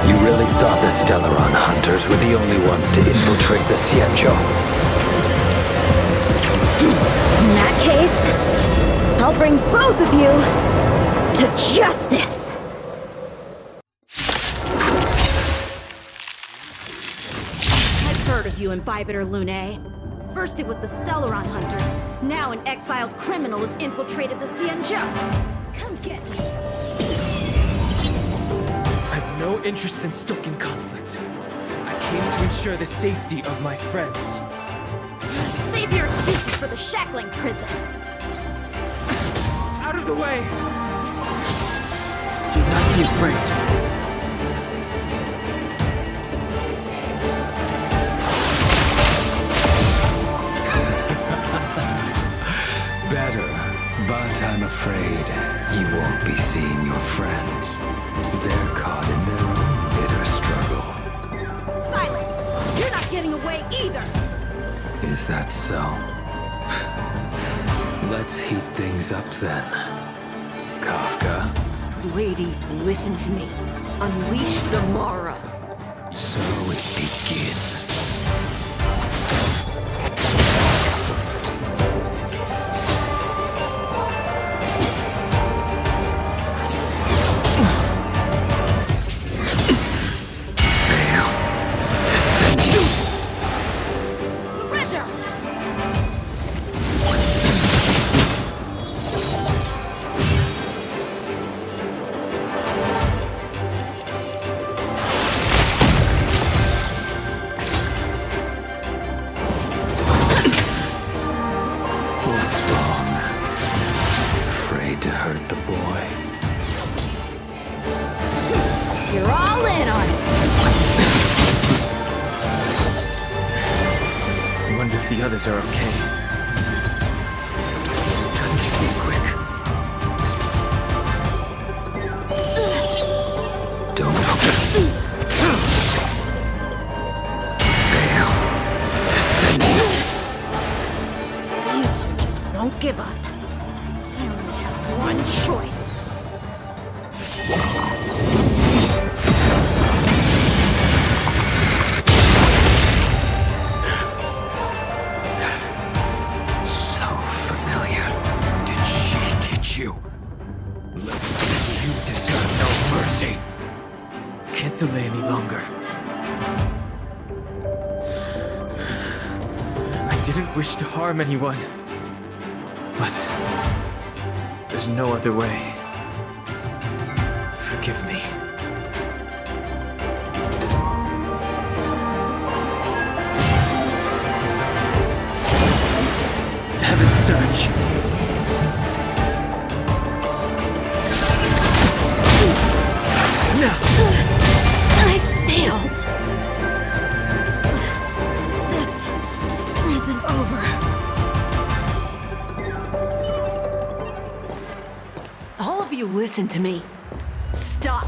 You really thought the Stellaron hunters were the only ones to infiltrate the Xianzhou? In that case, I'll bring both of you to justice! I've heard of you, Imbibitor Lunae. First it was the Stellaron hunters, now an exiled criminal has infiltrated the Xianzhou. Come get me. I have no interest in stoking conflict. I came to ensure the safety of my friends. Save your excuses for the shackling prison. Out of the way! Do not be afraid. Better, but I'm afraid you won't be seeing your friends. They're caught in their own bitter struggle. Silence! You're not getting away either! Is that so? Let's heat things up then. Kafka. Lady, listen to me. Unleash the Mara. So it begins. To hurt the boy. You're all in on it! I wonder if the others are okay. Gotta make this quick. Don't You two just won't give up. One choice. So familiar. Did she teach you? You deserve no mercy. Can't delay any longer. I didn't wish to harm anyone. But there's no other way. Forgive me. Heaven's Surge. Now. I failed. This isn't over. of you listen to me. Stop!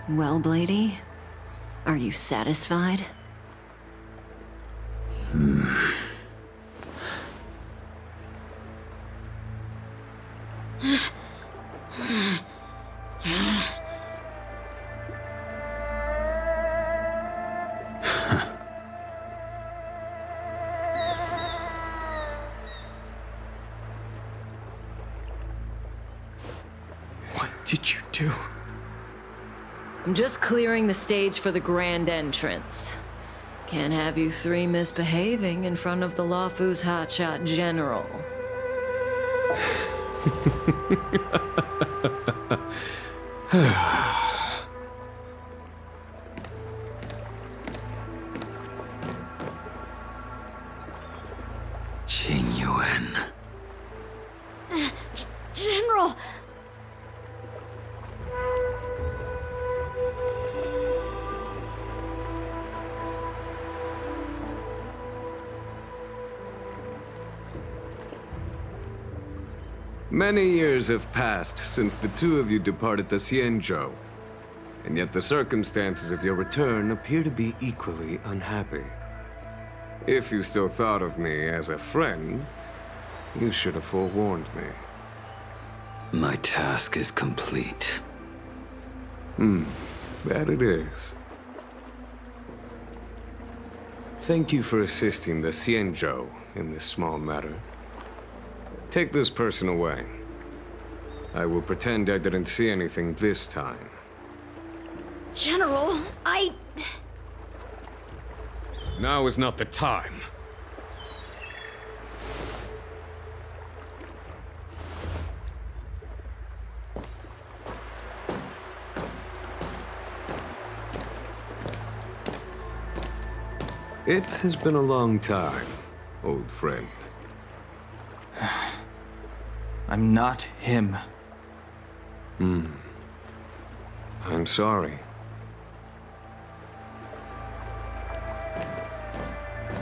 Well, Blady, are you satisfied? What did you do? I'm just clearing the stage for the grand entrance. Can't have you three misbehaving in front of the Luofu's hotshot general. Jing Yuan. General! Many years have passed since the two of you departed the Xianzhou, and yet the circumstances of your return appear to be equally unhappy. If you still thought of me as a friend, you should have forewarned me. My task is complete. That it is. Thank you for assisting the Xianzhou in this small matter. Take this person away. I will pretend I didn't see anything this time. General, Now is not the time. It has been a long time, old friend. I'm not him. I'm sorry.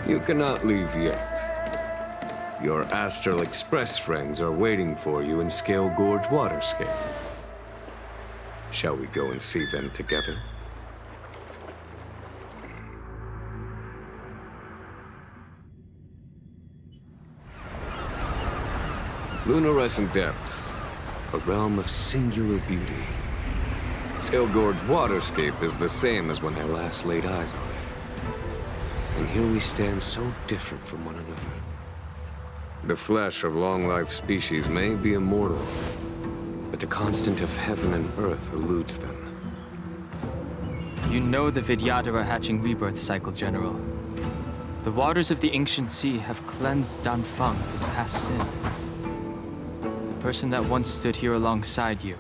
You cannot leave yet. Your Astral Express friends are waiting for you in Scale Gorge Waterscape. Shall we go and see them together? Lunarescent Depths, a realm of singular beauty. Scale Gorge Waterscape is the same as when I last laid eyes on it. And here we stand so different from one another. The flesh of long-life species may be immortal, but the constant of heaven and earth eludes them. You know the Vidyadhara hatching rebirth cycle, General. The waters of the ancient sea have cleansed Danfeng of his past sin. The person that once stood here alongside you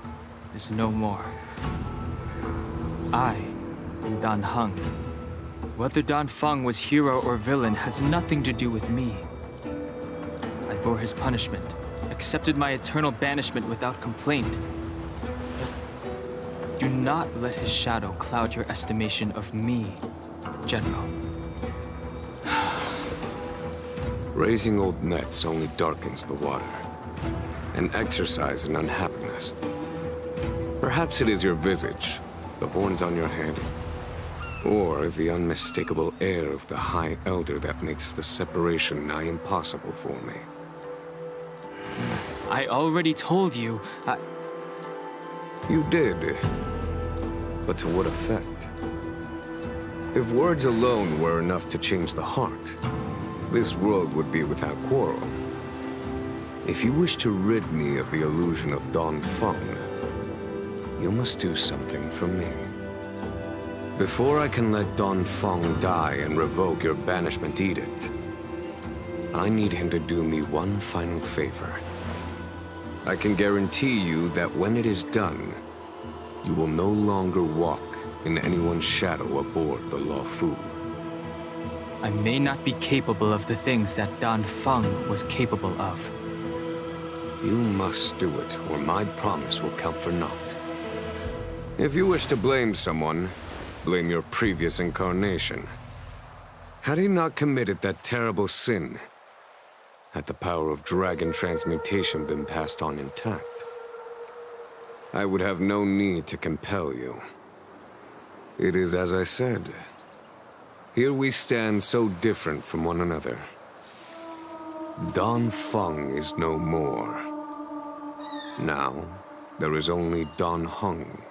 is no more. I am Dan Heng. Whether Danfeng was hero or villain has nothing to do with me. I bore his punishment, accepted my eternal banishment without complaint. But do not let his shadow cloud your estimation of me, General. Raising old nets only darkens the water, an exercise in unhappiness. Perhaps it is your visage, the horns on your head, or the unmistakable air of the High Elder that makes the separation nigh impossible for me. I already told you, You did. But to what effect? If words alone were enough to change the heart, this world would be without quarrel. If you wish to rid me of the illusion of Danfeng, you must do something for me. Before I can let Danfeng die and revoke your banishment edict, I need him to do me one final favor. I can guarantee you that when it is done, you will no longer walk in anyone's shadow aboard the Luofu. I may not be capable of the things that Danfeng was capable of. You must do it, or my promise will count for naught. If you wish to blame someone, blame your previous incarnation. Had he not committed that terrible sin, had the power of dragon transmutation been passed on intact, I would have no need to compel you. It is as I said. Here we stand so different from one another. Don Feng is no more. Now, there is only Don Heng.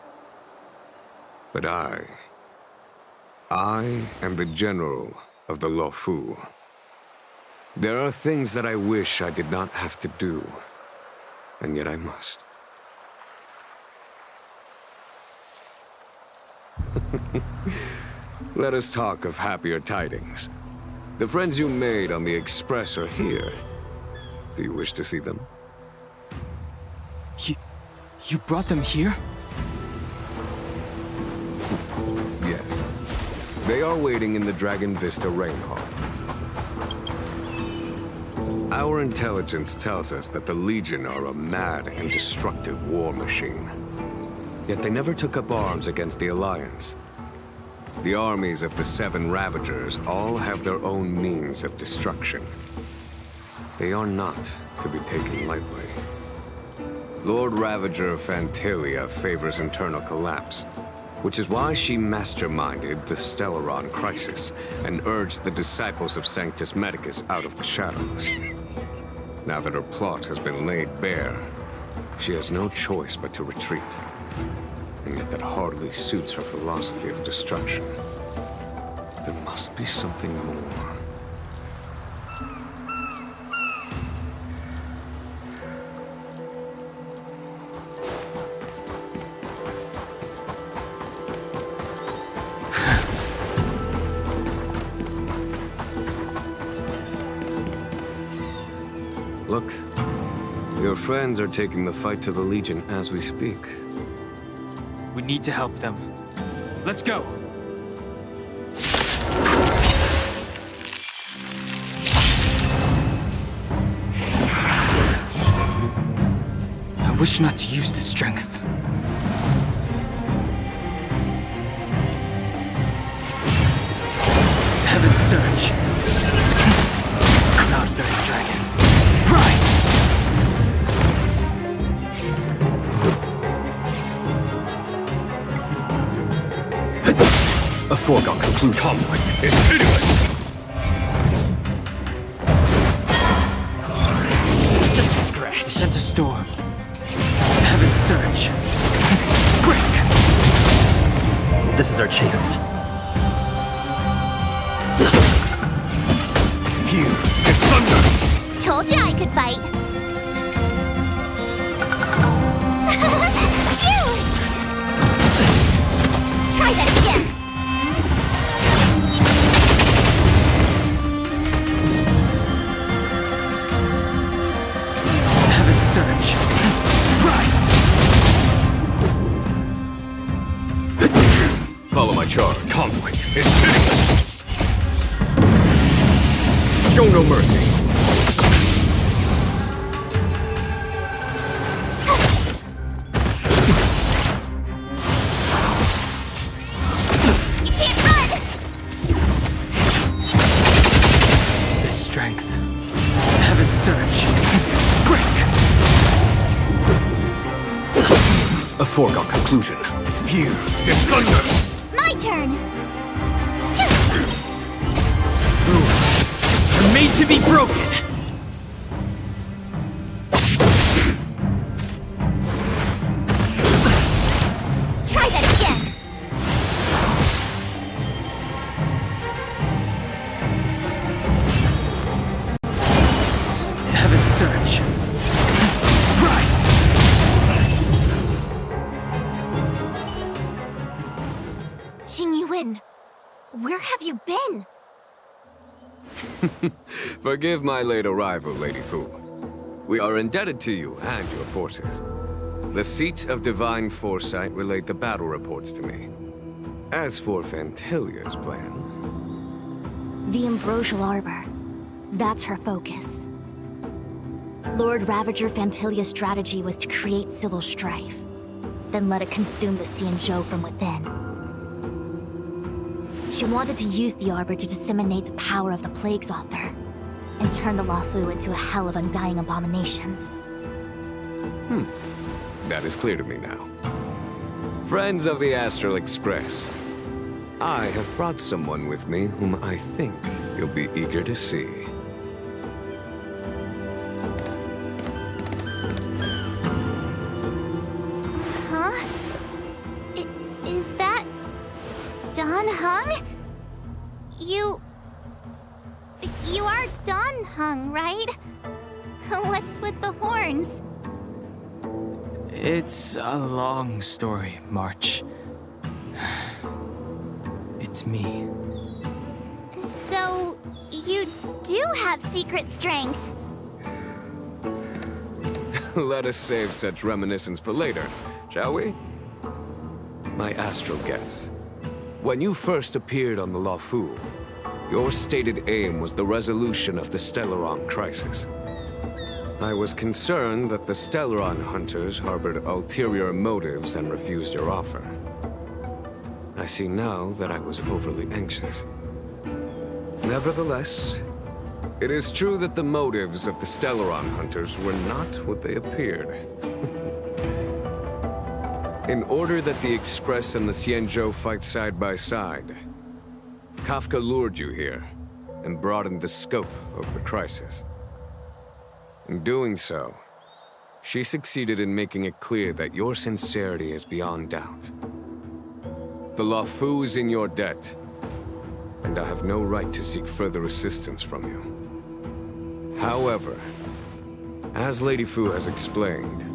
But I am the general of the Luofu. There are things that I wish I did not have to do, and yet I must. Let us talk of happier tidings. The friends you made on the Express are here. Do you wish to see them? You brought them here? Yes. They are waiting in the Dragon Vista Rain Hall. Our intelligence tells us that the Legion are a mad and destructive war machine. Yet they never took up arms against the Alliance. The armies of the Seven Ravagers all have their own means of destruction. They are not to be taken lightly. Lord Ravager Fantilia favors internal collapse, which is why she masterminded the Stellaron crisis and urged the disciples of Sanctus Medicus out of the shadows. Now that her plot has been laid bare, she has no choice but to retreat. And yet that hardly suits her philosophy of destruction. There must be something more. Look, your friends are taking the fight to the Legion as we speak. We need to help them. Let's go! I wish not to use this strength. Heaven Surge. Cloud-bearing dragon. Rise! A foregone conclusion. Conflict is pitiless! Just a scratch. He sent a storm. Heaven Surge. Break! This is our chance. Here is thunder! Told you I could fight. Phew! Try that again. Heaven Surge. Rise! Follow my charge. Conflict is pitiless! Show no mercy. You can't run! The strength. Heaven Surge. Break! A foregone conclusion. Here is thunder! My turn! You're made to be broken! Try that again! Heaven Surge. Rise! Jingyuan, where have you been? Forgive my late arrival, Lady Fu. We are indebted to you and your forces. The seats of divine foresight relayed the battle reports to me. As for Fantilia's plan... The Ambrosial Arbor. That's her focus. Lord Ravager Fantilia's strategy was to create civil strife, then let it consume the Xianzhou from within. She wanted to use the Arbor to disseminate the power of the Plague's Author, and turn the Luofu into a hell of undying abominations. That is clear to me now. Friends of the Astral Express, I have brought someone with me whom I think you'll be eager to see. Huh? Is that... Don Hung? You are Don Hung, right? What's with the horns? It's a long story, March. It's me. So, you do have secret strength. Let us save such reminiscence for later, shall we? My astral guests, when you first appeared on the Luofu, your stated aim was the resolution of the Stellaron crisis. I was concerned that the Stellaron hunters harbored ulterior motives and refused your offer. I see now that I was overly anxious. Nevertheless, it is true that the motives of the Stellaron hunters were not what they appeared. In order that the Express and the Xianzhou fight side by side, Kafka lured you here and broadened the scope of the crisis. In doing so, she succeeded in making it clear that your sincerity is beyond doubt. The Luofu is in your debt, and I have no right to seek further assistance from you. However, as Lady Fu has explained,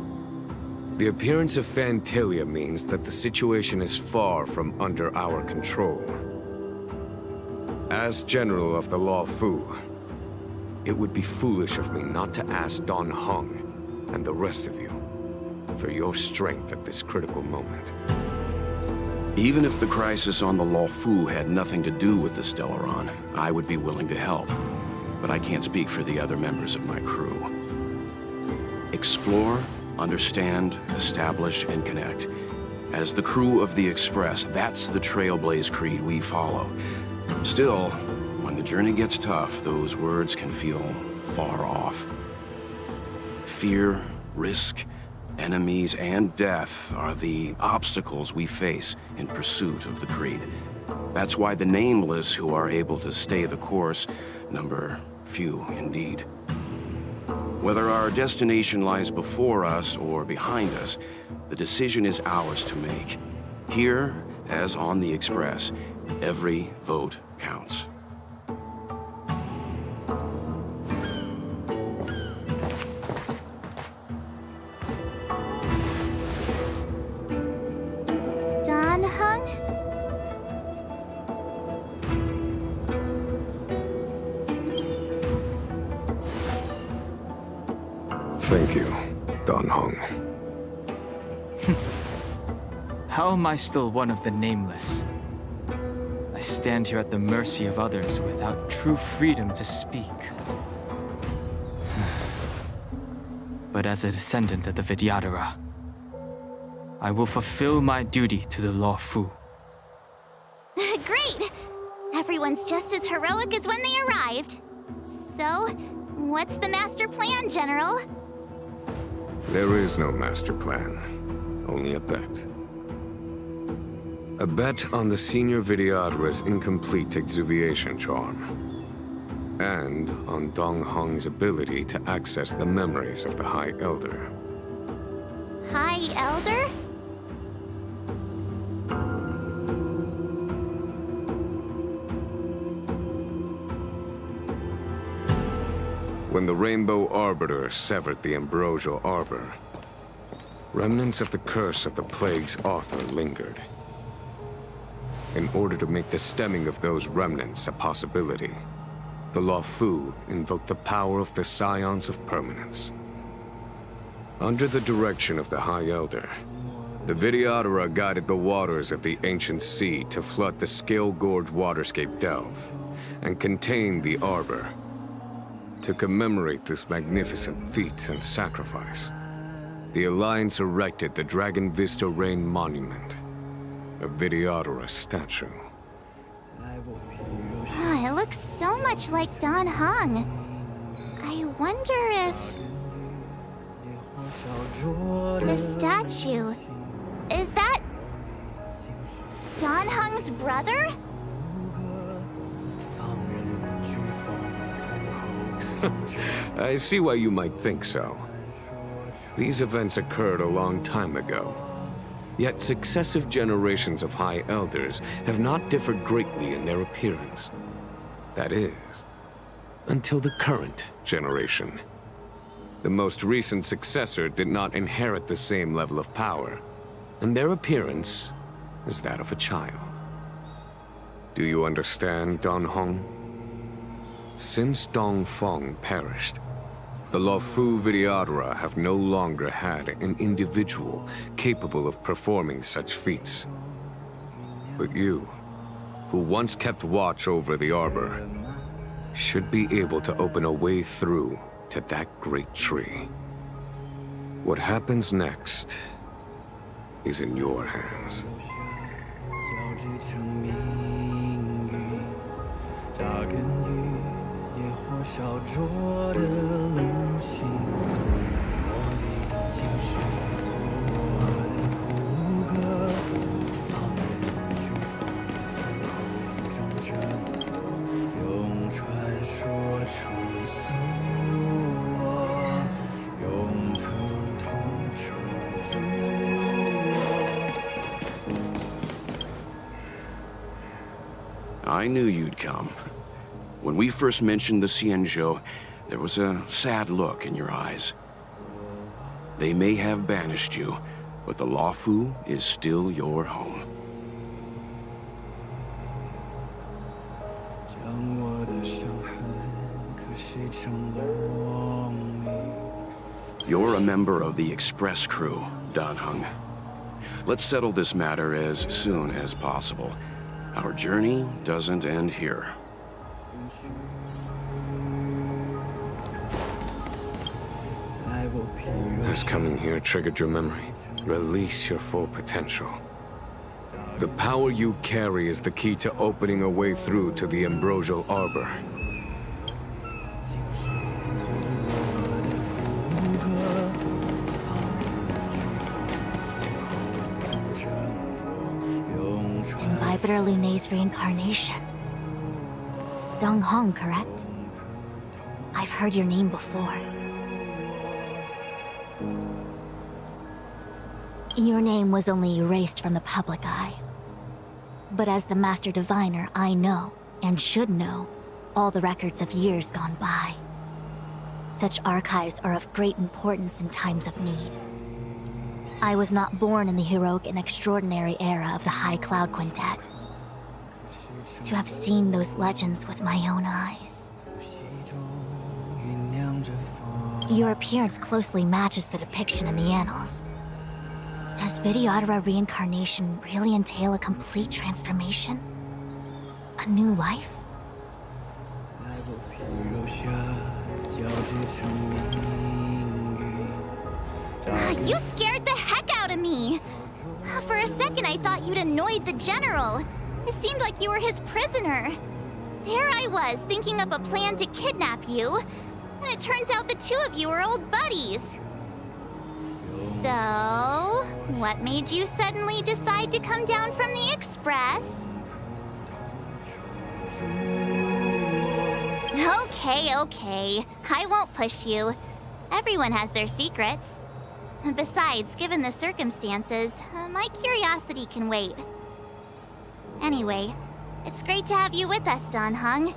the appearance of Phantalia means that the situation is far from under our control. As General of the Luofu, it would be foolish of me not to ask Don Hung and the rest of you for your strength at this critical moment. Even if the crisis on the Luofu had nothing to do with the Stellaron, I would be willing to help. But I can't speak for the other members of my crew. Explore, understand, establish, and connect. As the crew of the Express, that's the Trailblaze creed we follow. Still, when the journey gets tough, those words can feel far off. Fear, risk, enemies, and death are the obstacles we face in pursuit of the creed. That's why the nameless who are able to stay the course number few indeed. Whether our destination lies before us or behind us, the decision is ours to make. Here, as on the Express, every vote counts. Don Hung? Thank you, Don Hung. How am I still one of the nameless? I stand here at the mercy of others without true freedom to speak. But as a descendant of the Vidyadhara, I will fulfill my duty to the Luofu. Great! Everyone's just as heroic as when they arrived. So, what's the master plan, General? There is no master plan, only a bet. A bet on the Senior Vidyadhara's incomplete exuviation charm, and on Dong Hong's ability to access the memories of the High Elder. High Elder? When the Rainbow Arbiter severed the Ambrosial Arbor, remnants of the curse of the Plague's author lingered. In order to make the stemming of those remnants a possibility, the Luofu invoked the power of the Scions of Permanence. Under the direction of the High Elder, the Vidyadhara guided the waters of the ancient sea to flood the Scale Gorge waterscape delve and contain the Arbor. To commemorate this magnificent feat and sacrifice, the Alliance erected the Dragon Vista Rain Monument, a Vidyadhara statue. It looks so much like Don Hung. wonder if... the statue... is that... Dan Heng's brother? I see why you might think so. These events occurred a long time ago. Yet successive generations of High Elders have not differed greatly in their appearance. That is, until the current generation. The most recent successor did not inherit the same level of power, and their appearance is that of a child. Do you understand, Dan Heng? Since Dong Feng perished, the Luofu Vidyadhara have no longer had an individual capable of performing such feats. But you, who once kept watch over the Arbor, should be able to open a way through to that great tree. What happens next is in your hands. I knew you'd come. When we first mentioned the Xianzhou, there was a sad look in your eyes. They may have banished you, but the Luofu is still your home. You're a member of the Express crew, Dan Heng. Let's settle this matter as soon as possible. Our journey doesn't end here. Has coming here triggered your memory? Release your full potential. The power you carry is the key to opening a way through to the Ambrosial Arbor. Imbibitor Lune's reincarnation. Dong Heng, correct? I've heard your name before. Your name was only erased from the public eye. But as the Master Diviner, I know, and should know, all the records of years gone by. Such archives are of great importance in times of need. I was not born in the heroic and extraordinary era of the High Cloud Quintet. To have seen those legends with my own eyes. Your appearance closely matches the depiction in the annals. Does Vidyadhara reincarnation really entail a complete transformation? A new life? You scared the heck out of me! For a second I thought you'd annoyed the General. It seemed like you were his prisoner. There I was, thinking up a plan to kidnap you. And it turns out the two of you are old buddies. So, what made you suddenly decide to come down from the Express? Okay. I won't push you. Everyone has their secrets. Besides, given the circumstances, my curiosity can wait. Anyway, it's great to have you with us, Dan Heng.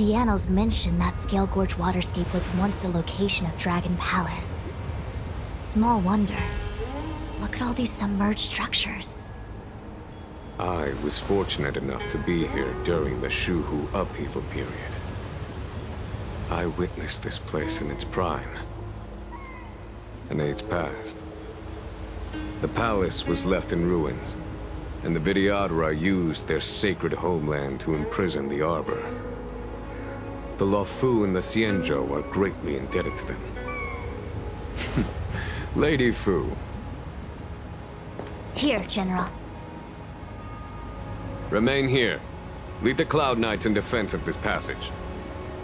The annals mention that Scale Gorge waterscape was once the location of Dragon Palace. Small wonder. Look at all these submerged structures. I was fortunate enough to be here during the Shuhu upheaval period. I witnessed this place in its prime. An age passed. The palace was left in ruins, and the Vidyadhara used their sacred homeland to imprison the Arbor. The Luofu and the Xianzhou are greatly indebted to them. Lady Fu. Here, General. Remain here. Lead the Cloud Knights in defense of this passage.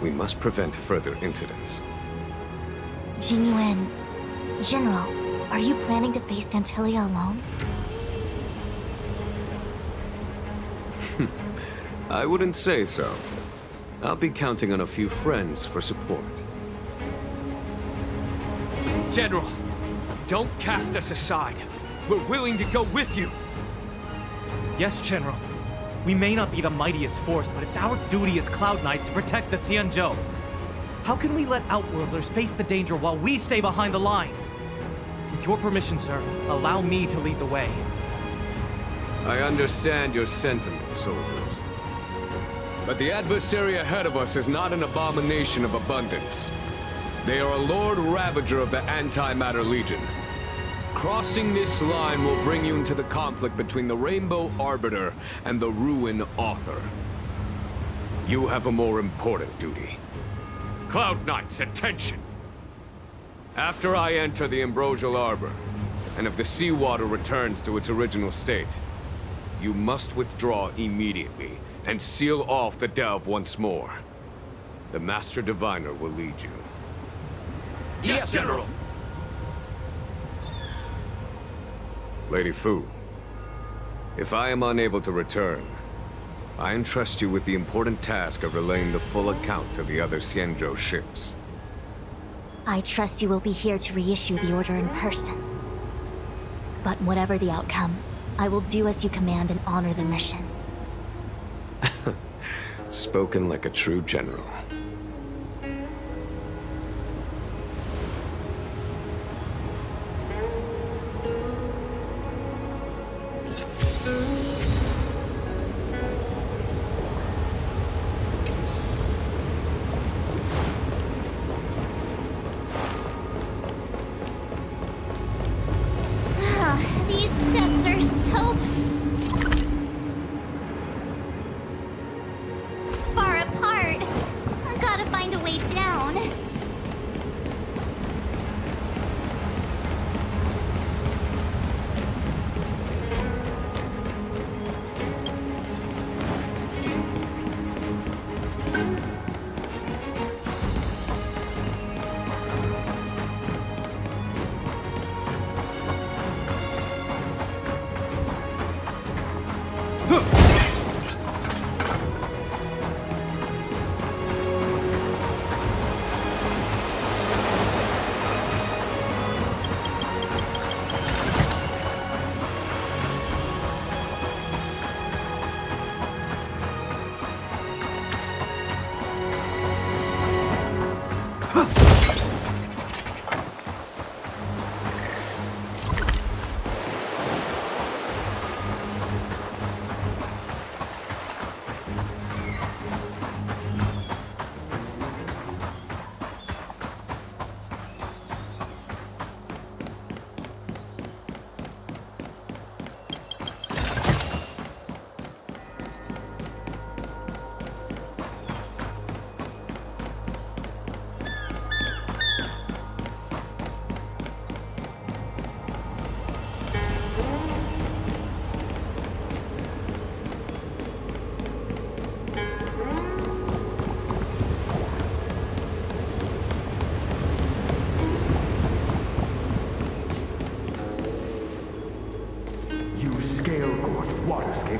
We must prevent further incidents. Jingyuan, General, are you planning to face Gantilia alone? I wouldn't say so. I'll be counting on a few friends for support. General, don't cast us aside. We're willing to go with you. Yes, General. We may not be the mightiest force, but it's our duty as Cloud Knights to protect the Xianzhou. How can we let Outworlders face the danger while we stay behind the lines? With your permission, sir, allow me to lead the way. I understand your sentiments, soldiers. But the adversary ahead of us is not an abomination of abundance. They are a Lord Ravager of the Antimatter Legion. Crossing this line will bring you into the conflict between the Rainbow Arbiter and the Ruin Author. You have a more important duty. Cloud Knights, attention! After I enter the Ambrosial Arbor, and if the seawater returns to its original state, you must withdraw immediately and seal off the delve once more. The Master Diviner will lead you. Yes, General! Lady Fu, if I am unable to return, I entrust you with the important task of relaying the full account to the other Xianzhou ships. I trust you will be here to reissue the order in person. But whatever the outcome, I will do as you command and honor the mission. Spoken like a true general. These steps are so far apart. I gotta find a way down.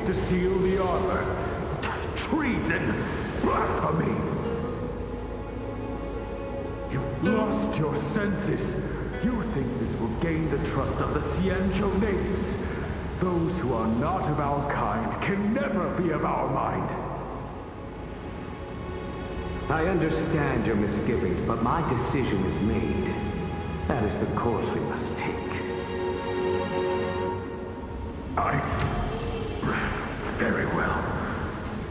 To seal the arbor. Treason! Blasphemy! You've lost your senses. You think this will gain the trust of the Xianzhou natives. Those who are not of our kind can never be of our mind. I understand your misgivings, but my decision is made. That is the course we must take. Very well.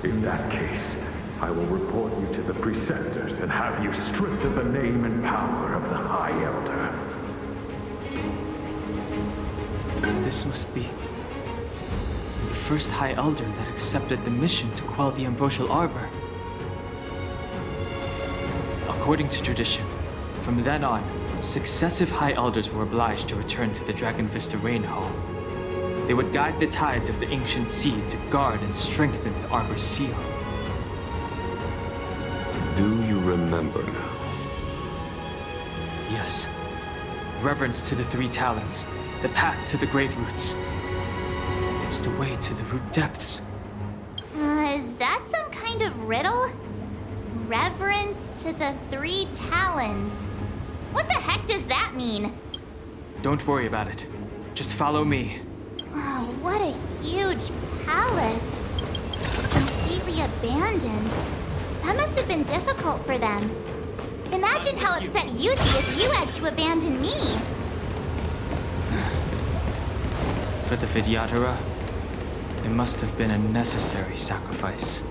In that case, I will report you to the Preceptors and have you stripped of the name and power of the High Elder. This must be the first High Elder that accepted the mission to quell the Ambrosial Arbor. According to tradition, from then on, successive High Elders were obliged to return to the Dragon Vista Rain Hall. They would guide the tides of the ancient sea to guard and strengthen the Arbor's seal. Do you remember now? Yes. Reverence to the Three Talents, the path to the Great Roots. It's the way to the root depths. Is that some kind of riddle? Reverence to the Three Talons. What the heck does that mean? Don't worry about it. Just follow me. Oh, what a huge palace. Completely abandoned. That must have been difficult for them. Imagine how upset you'd be if you had to abandon me. For the Vidyadhara, it must have been a necessary sacrifice.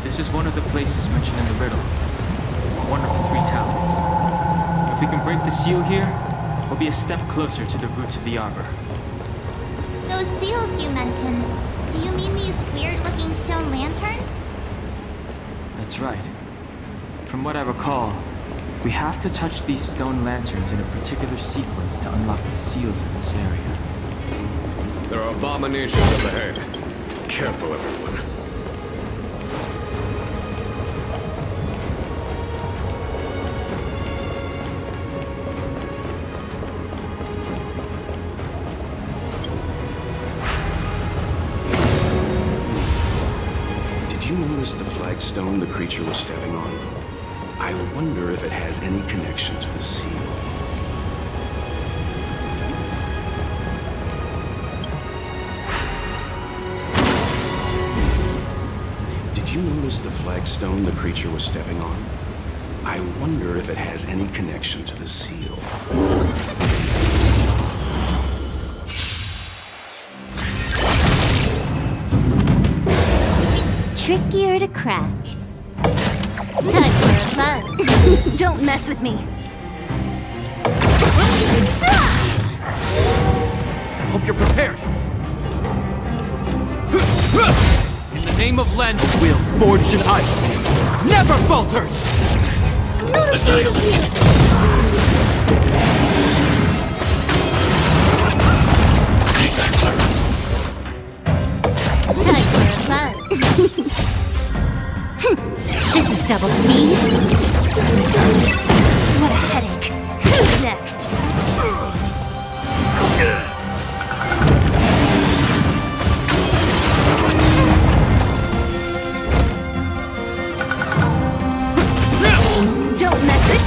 This is one of the places mentioned in the riddle. One of the Three Talents. If we can break the seal here, we'll be a step closer to the roots of the arbor. Those seals you mentioned, do you mean these weird-looking stone lanterns? That's right. From what I recall, we have to touch these stone lanterns in a particular sequence to unlock the seals in this area. There are abominations up ahead. Careful, everyone. Did you notice the flagstone the creature was stepping on? I wonder if it has any connection to the seal. Did you notice the flagstone the creature was stepping on? I wonder if it has any connection to the seal. Trickier to crack. Time for a fun. Don't mess with me. Hope you're prepared. In the name of Len, will forged in ice never falters. Time for a fun. This is double speed. What a headache. Who's next? Don't mess it.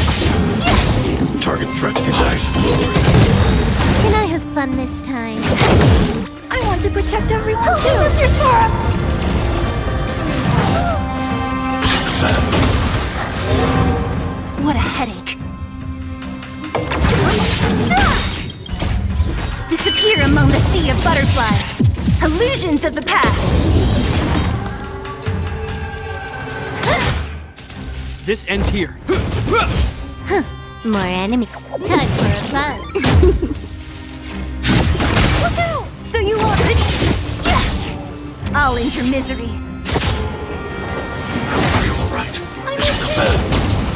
Target threat index lowered. Can I have fun this time? I want to protect everyone too. Wizard Forum. What a headache. Disappear among the sea of butterflies. Illusions of the past. This ends here. More enemies. Time for a fun. Look out! So you want it? Yeah! I'll end your misery. Are you alright? Mission command.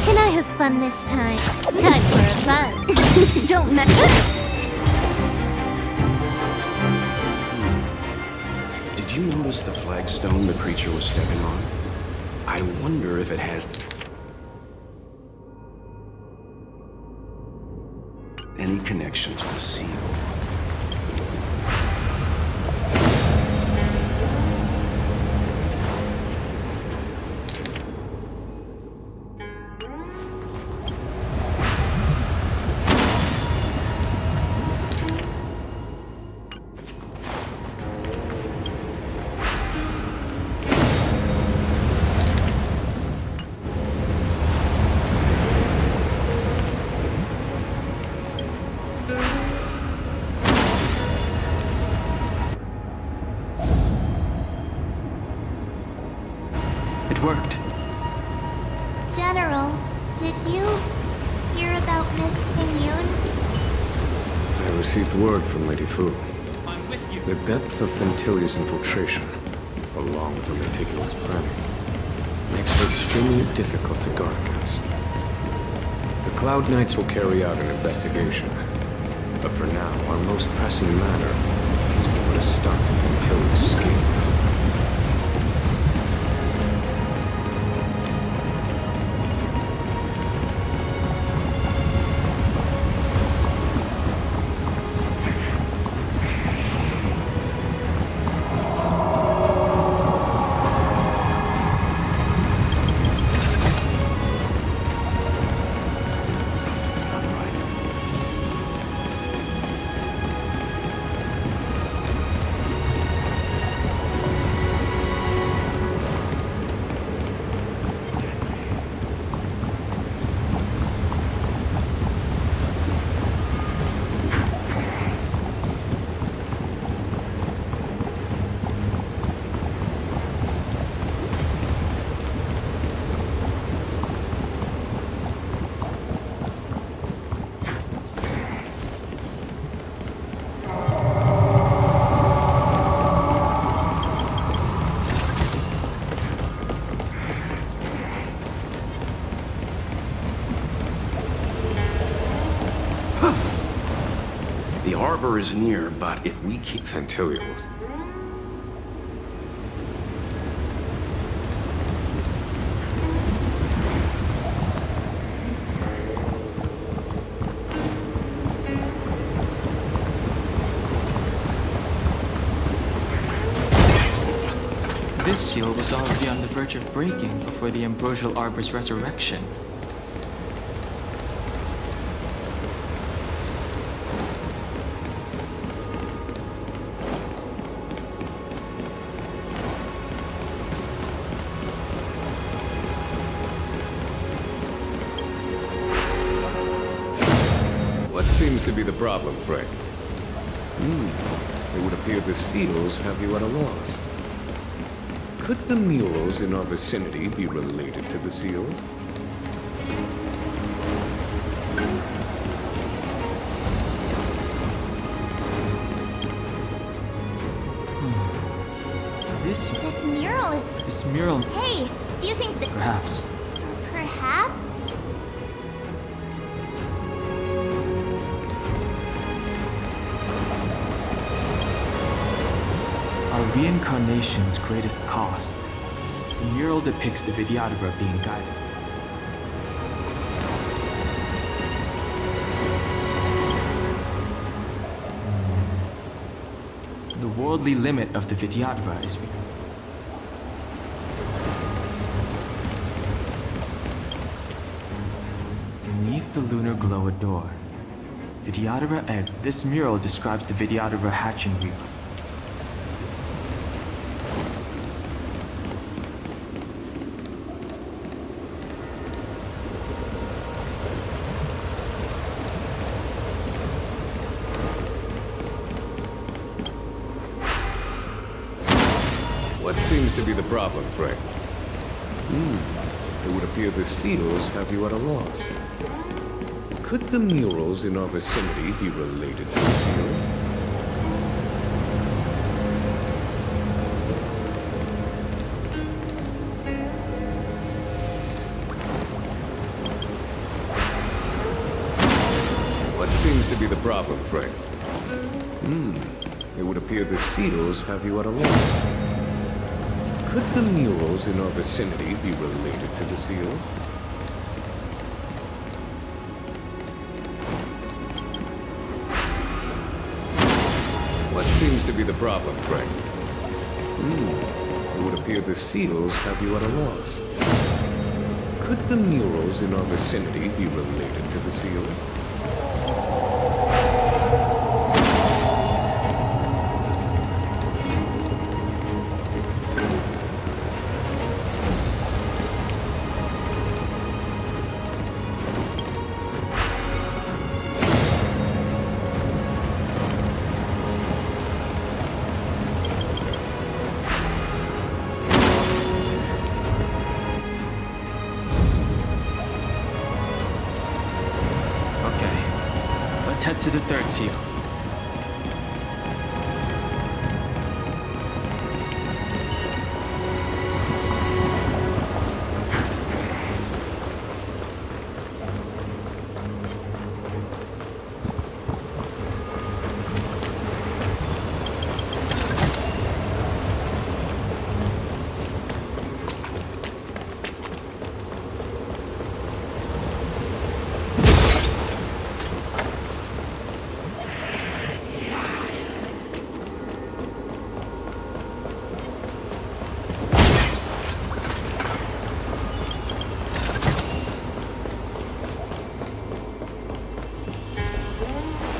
Can I have fun this time? Time for a fun. Don't mess. Did you notice the flagstone the creature was stepping on? I wonder if it has any connection to the seal. It worked. General, did you hear about Miss Immune? I received word from Lady Fu. The depth of Fentilia's infiltration, along with her meticulous planning, makes her extremely difficult to guard against. The Cloud Knights will carry out an investigation, but for now, our most pressing matter is to put a stop to Fentilia's scheme. The harbor is near, but if we keep Fentilia. This seal was already on the verge of breaking before the Ambrosial Arbor's resurrection. to be the problem, Frank? It would appear the seals have you at a loss. Could the murals in our vicinity be related to the seals? This mural is... This mural... Hey, do you think that... Perhaps. Perhaps? Our reincarnation's greatest cost. The mural depicts the Vidyadhara being guided. The worldly limit of the Vidyadhara is... Beneath the lunar glow a door. Vidyadhara egg. This mural describes the Vidyadhara hatching wheel. What seems to be the problem, Frank? It would appear the seals have you at a loss. Could the murals in our vicinity be related to the seals? What seems to be the problem, Frank? It would appear the seals have you at a loss. Could the murals in our vicinity be related to the seals? What seems to be the problem, Frank? It would appear the seals have you at a loss. Could the murals in our vicinity be related to the seals? Let's head to the third seal.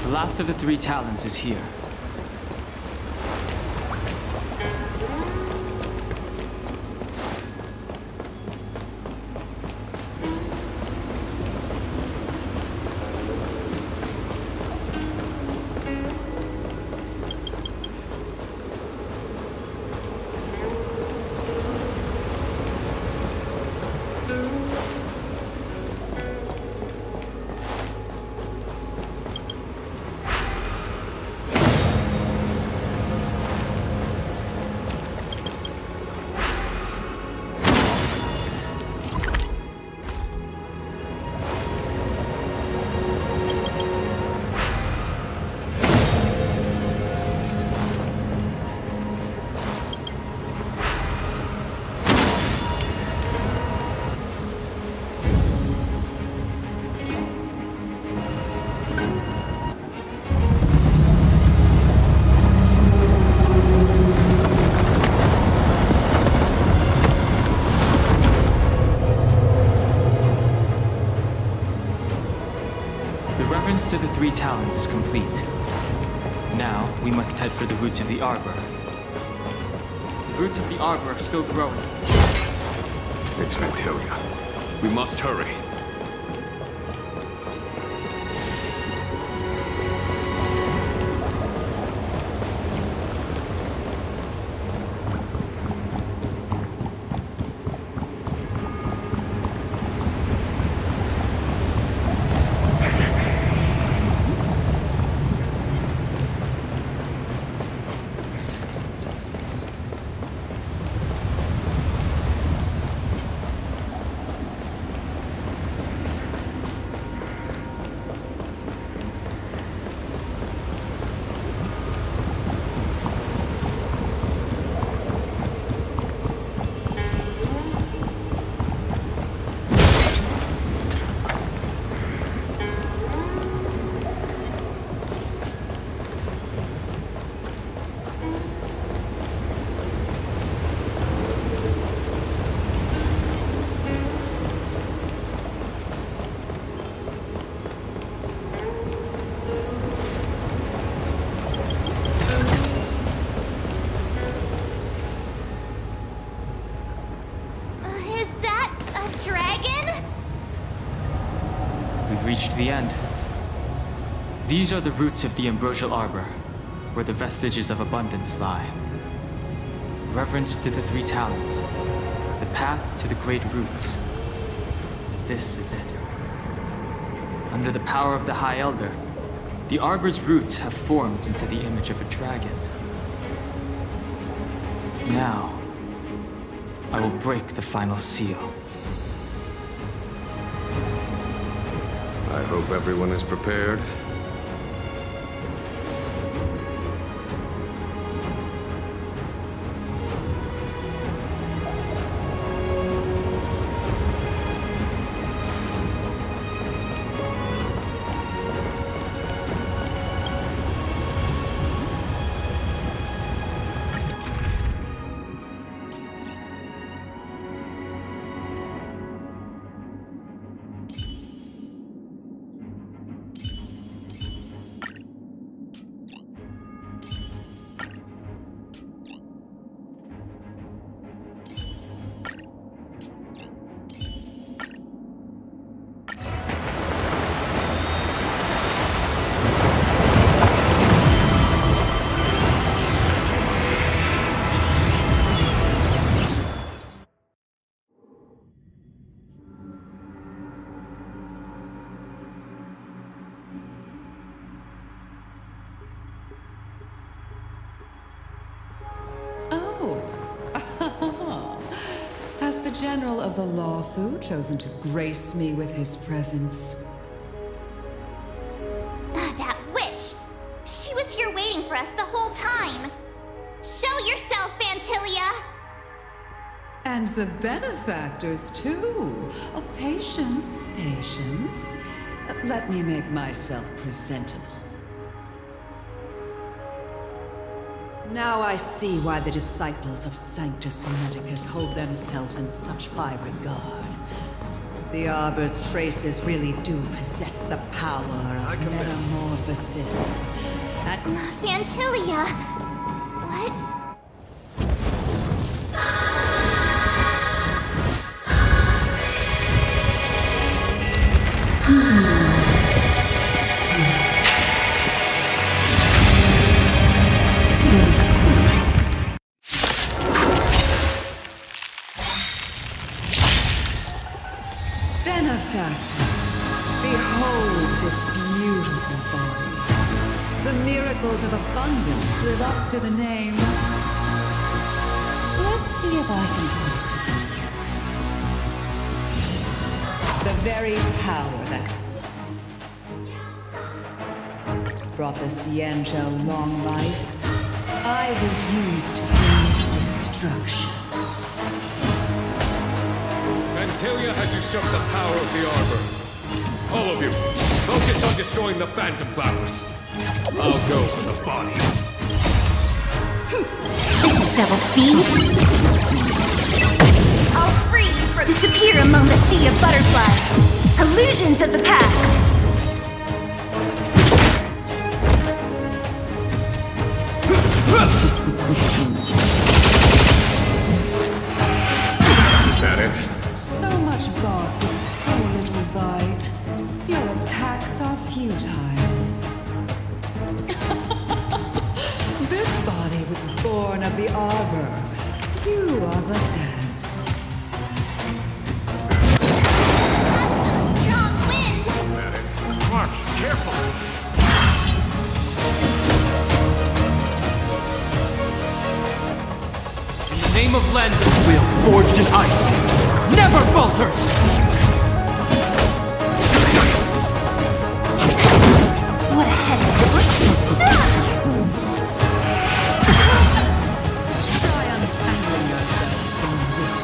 The last of the three talons is here. To the three talons is complete. Now, we must head for the roots of the arbor. The roots of the arbor are still growing. It's Ventilia. We must hurry. reached the end. These are the roots of the Ambrosial Arbor, where the vestiges of abundance lie. Reverence to the three talents, the path to the great roots. This is it. Under the power of the High Elder, the Arbor's roots have formed into the image of a dragon. Now, I will break the final seal. I hope everyone is prepared. General of the Lawfu chosen to grace me with his presence. That witch! She was here waiting for us the whole time! Show yourself, Fantilia! And the benefactors, too. Oh, patience, patience. Let me make myself presentable. Now I see why the disciples of Sanctus Medicus hold themselves in such high regard. The Arbor's traces really do possess the power of metamorphosis. And Fantilia! What? Benefactors, behold this beautiful body. The miracles of abundance live up to the name. Let's see if I can put it to good use. The very power that brought the Xianzhou long life, I will use to bring destruction. Fantilia has usurped the power of the Arbor. All of you, focus on destroying the Phantom Flowers. I'll go for the body. This devil seed? I'll free you from disappear among the sea of butterflies. Illusions of the past. Is that it? So much bark with so little bite. Your attacks are futile. This body was born of the Arbor. You are but ants. Strong wind! Is that it? March, careful! In the name of Lend, we are forged in ice. Never falter! What a headache! Try untangling yourselves from this.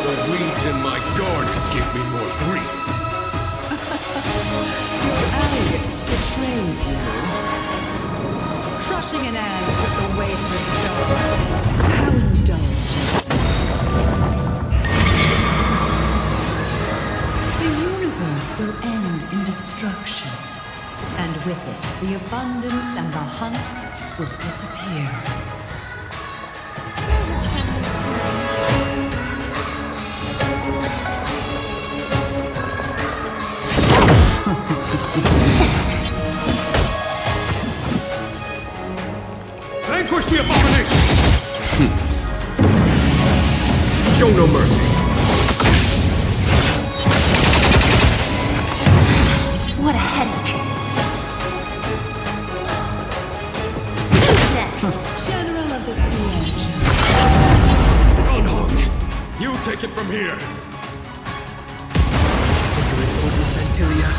The weeds in my garden give me more grief. Your arrogance betrays you. Crushing an ant with the weight of a star. How indulgent. The universe will end in destruction. And with it, the abundance and the hunt will disappear. Vanquish the abomination! Show no mercy. What a headache. General of the CNJ. Gunhorn, you take it from here. There is over Ventilia.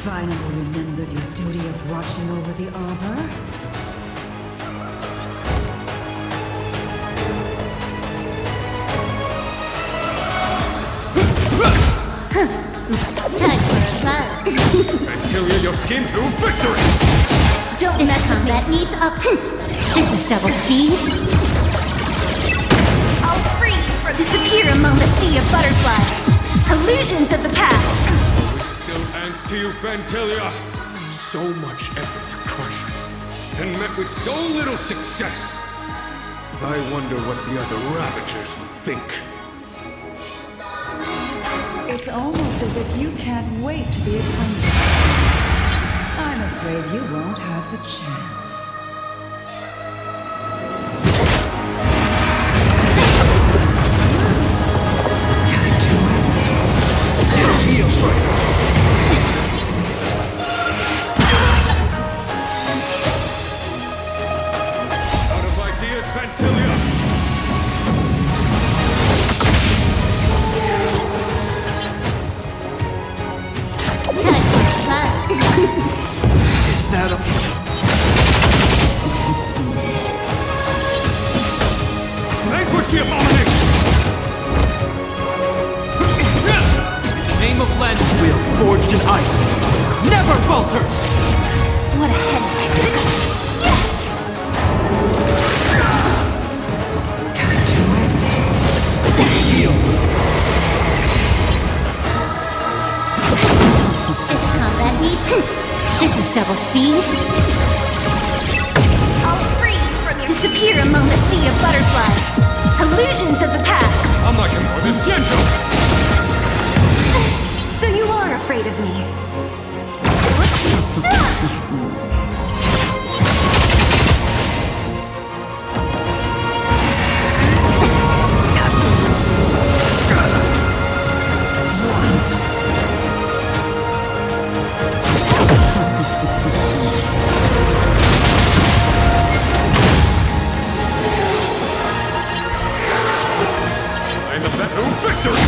Finally remembered your duty of watching over the Arbor? Time for a buzz. Ventilia, your scheme to victory! Don't mess combat needs up. This is double speed. I'll free from disappear among the sea of butterflies. Illusions of the past. Still hands to you, Ventilia. So much effort to crush us, and met with so little success. I wonder what the other Ravagers would think. It's almost as if you can't wait to be acquainted. I'm afraid you won't have the chance. Out of ideas, Ventilia! Is that a... Vanquish the abomination! In the name of Landweal, forged in ice, never falters! What a headache. This combat needs. This is double speed. I'll free from your disappear among the sea of butterflies. Illusions of the past. I'm like more than Genjo! So you are afraid of me. And the battle victory!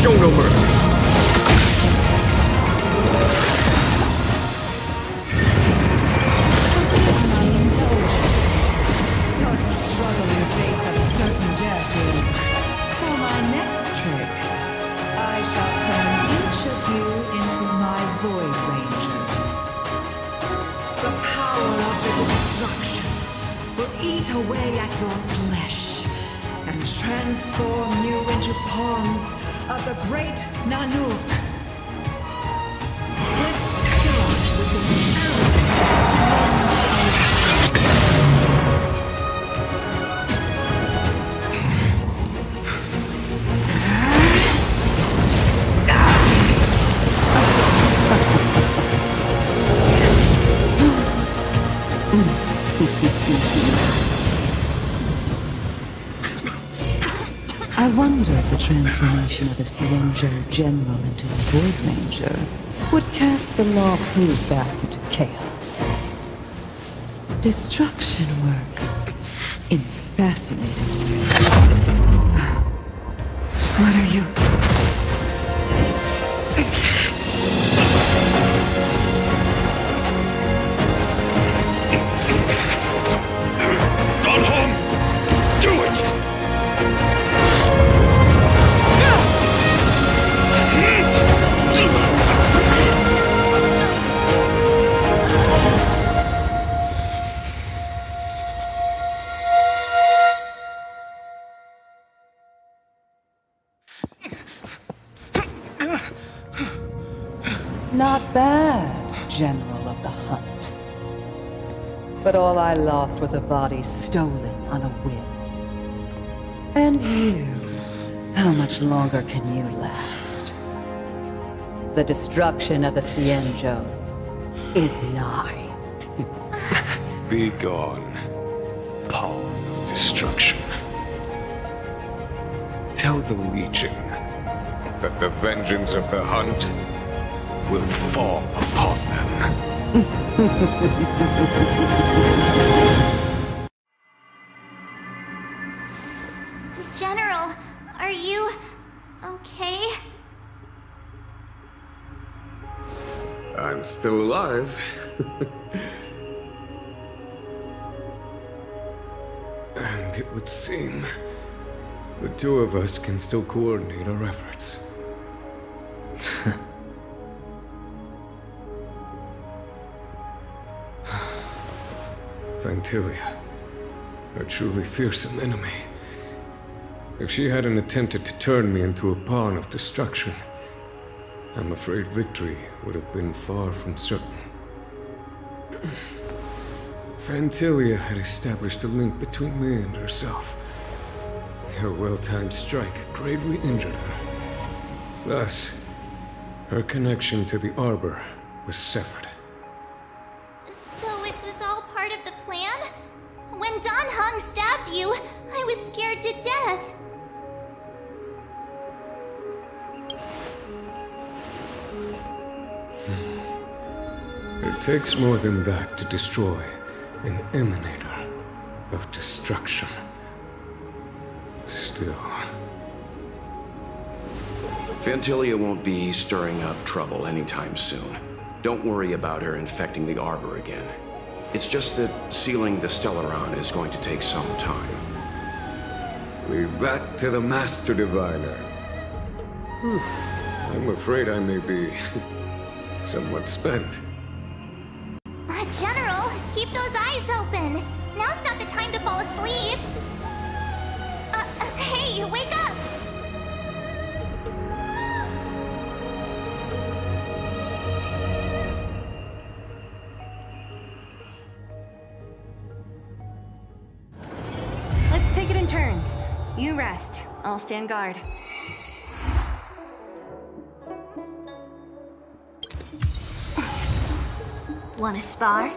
Show no mercy. My indulgence. Your struggle in the face of certain death is... For my next trick, I shall turn each of you into my Void Rangers. The power of the destruction will eat away at your flesh and transform you into pawns of the great Nanook. Let's start with this I wonder if the transformation of a CNJ General into a Void Ranger would cast the Law Fu back into chaos. Destruction works in fascinating ways. What are you... Do it! Not bad, General the hunt. But all I lost was a body stolen on a whim. And you, how much longer can you last? The destruction of the Xianzhou is nigh. Be gone, pawn of destruction. Tell the Legion that the vengeance of the hunt will fall upon them. General, are you okay? I'm still alive. And it would seem the two of us can still coordinate our efforts. Vantilia, a truly fearsome enemy. If she hadn't attempted to turn me into a pawn of destruction, I'm afraid victory would have been far from certain. Vantilia had established a link between me and herself. Her well-timed strike gravely injured her. Thus, her connection to the Arbor was severed. So it was all part of the plan? When Dan Heng stabbed you, I was scared to death. It takes more than that to destroy an emanator of destruction. Still... Vantilia won't be stirring up trouble anytime soon. Don't worry about her infecting the Arbor again. It's just that sealing the Stellaron is going to take some time. Leave that to the Master Diviner. I'm afraid I may be somewhat spent. General, keep those eyes open. Now's not the time to fall asleep. Hey, wake up! Let's take it in turns. You rest. I'll stand guard. Wanna spar?